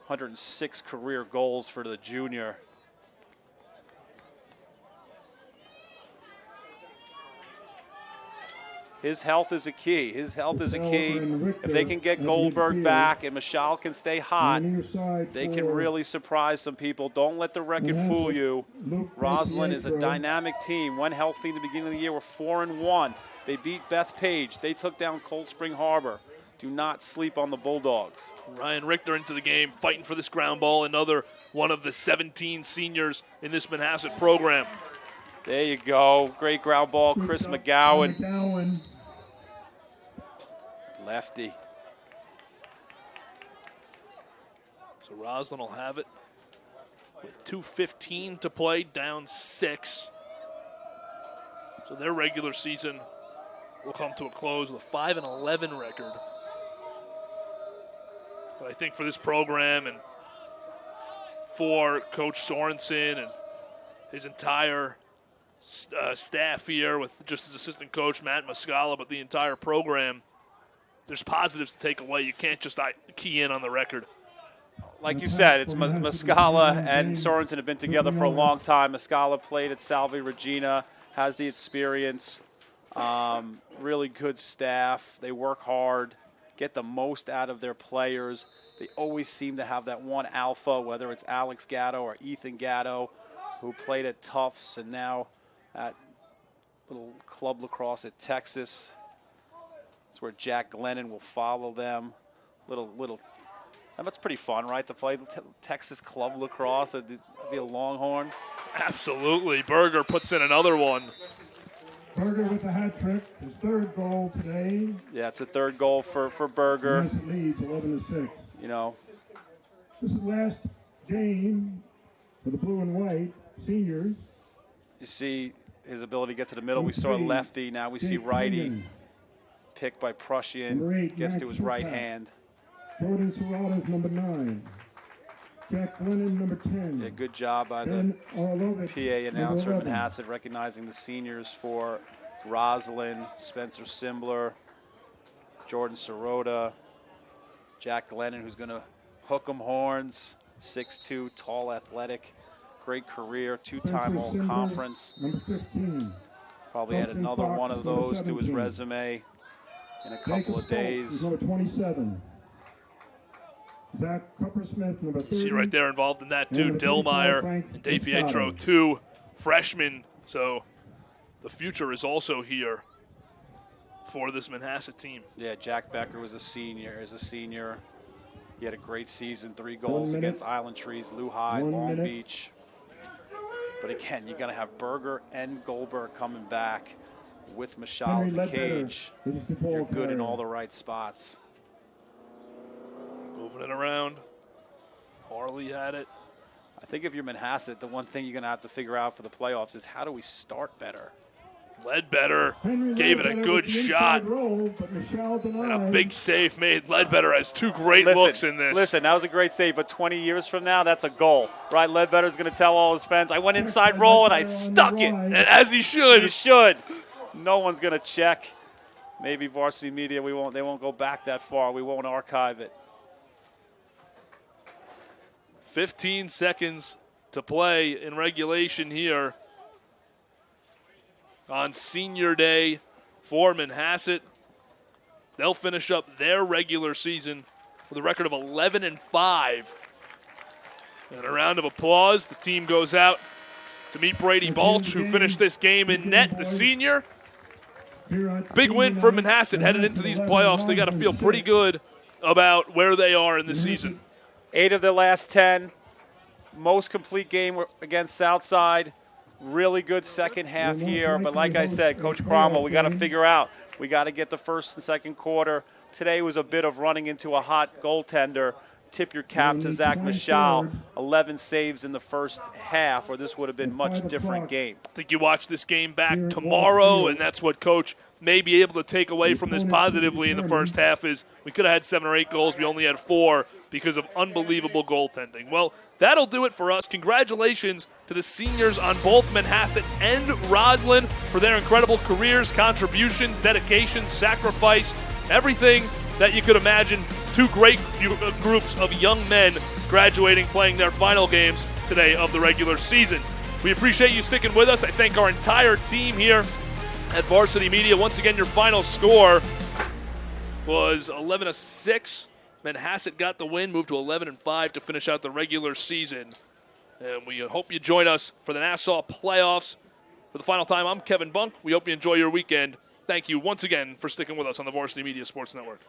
106 career goals for the junior. His health is a key. His health is a key. If they can get Goldberg back and Mashal can stay hot, they can really surprise some people. Don't let the record fool you. Roslyn is a dynamic team. When healthy in the beginning of the year, we're 4-1. They beat Beth Page. They took down Cold Spring Harbor. Do not sleep on the Bulldogs. Ryan Richter into the game, fighting for this ground ball. Another one of the 17 seniors in this Manhasset program. There you go. Great ground ball, Chris McGowan. Lefty. So Roslyn will have it with 2:15 to play, down 6. So their regular season will come to a close with a 5-11 record. But I think for this program and for Coach Sorensen and his entire staff here, with just his assistant coach, Matt Muscala, but the entire program, there's positives to take away. You can't just key in on the record. Like you said, it's Muscala and Sorensen have been together for a long time. Muscala played at Salve Regina, has the experience, really good staff. They work hard, get the most out of their players. They always seem to have that one alpha, whether it's Alex Gatto or Ethan Gatto. who played at Tufts and now at little club lacrosse at Texas. That's where Jack Glennon will follow them. That's pretty fun, right? To play Texas club lacrosse, it'd be a Longhorn. Absolutely. Berger puts in another one. Berger with a hat trick, his third goal today. Yeah, it's a third goal for Berger. Manhasset leads 11-6. You know, this is the last game for the blue and white seniors. you see his ability to get to the middle. We saw lefty. Now we see righty. Picked by Prussian. Gets to his right hand. Jordan Serrato's number 9. Jack Glennon, number 10. Yeah, good job by the PA announcer at Manhasset recognizing the seniors for Roslyn, Spencer Simbler, Jordan Sirota, Jack Glennon, who's going to hook 'em horns, 6'2", tall, athletic, great career, 2-time All-Conference. Number 15. Probably add another one of those to his resume in a couple of days. Number 27. Zach Coppersmith, number 30. You see right there involved in that too, Dillmeyer and DePietro, 2 freshmen. So the future is also here for this Manhasset team. Yeah, Jack Becker was a senior. He had a great season, 3 goals against Island Trees, Lehigh, Long Beach. But again, you're going to have Berger and Goldberg coming back with Michal in the cage. You're good in all the right spots. Moving it around. Harley had it. I think if you're Manhasset, the one thing you're going to have to figure out for the playoffs is how do we start better? Ledbetter gave it a good shot. And a big save made. Ledbetter has 2 great looks in this. Listen, that was a great save, but 20 years from now, that's a goal. Right, Ledbetter's going to tell all his fans, I went inside roll and I stuck it. And as he should. He should. No one's going to check. Maybe Varsity Media, they won't go back that far. We won't archive it. 15 seconds to play in regulation here on senior day for Manhasset. They'll finish up their regular season with a record of 11-5. And a round of applause. The team goes out to meet Brady Balch, who finished this game in net, the senior. Big win for Manhasset headed into these playoffs. They got to feel pretty good about where they are in this season. 8 of their last 10. Most complete game against Southside. Really good second half here. But like I said, Coach Cromwell, we got to figure out. We got to get the first and second quarter. Today was a bit of running into a hot goaltender. Tip your cap to Zach Michal. 11 saves in the first half, or this would have been a much different game. I think you watch this game back tomorrow, and that's what Coach may be able to take away from this positively in the first half is we could have had 7 or 8 goals. We only had 4 because of unbelievable goaltending. Well, that'll do it for us. Congratulations to the seniors on both Manhasset and Roslyn for their incredible careers, contributions, dedication, sacrifice, everything that you could imagine. 2 great groups of young men graduating, playing their final games today of the regular season. We appreciate you sticking with us. I thank our entire team here at Varsity Media. Once again, your final score was 11-6. Manhasset got the win, moved to 11-5 to finish out the regular season. And we hope you join us for the Nassau playoffs. For the final time, I'm Kevin Bunk. We hope you enjoy your weekend. Thank you once again for sticking with us on the Varsity Media Sports Network.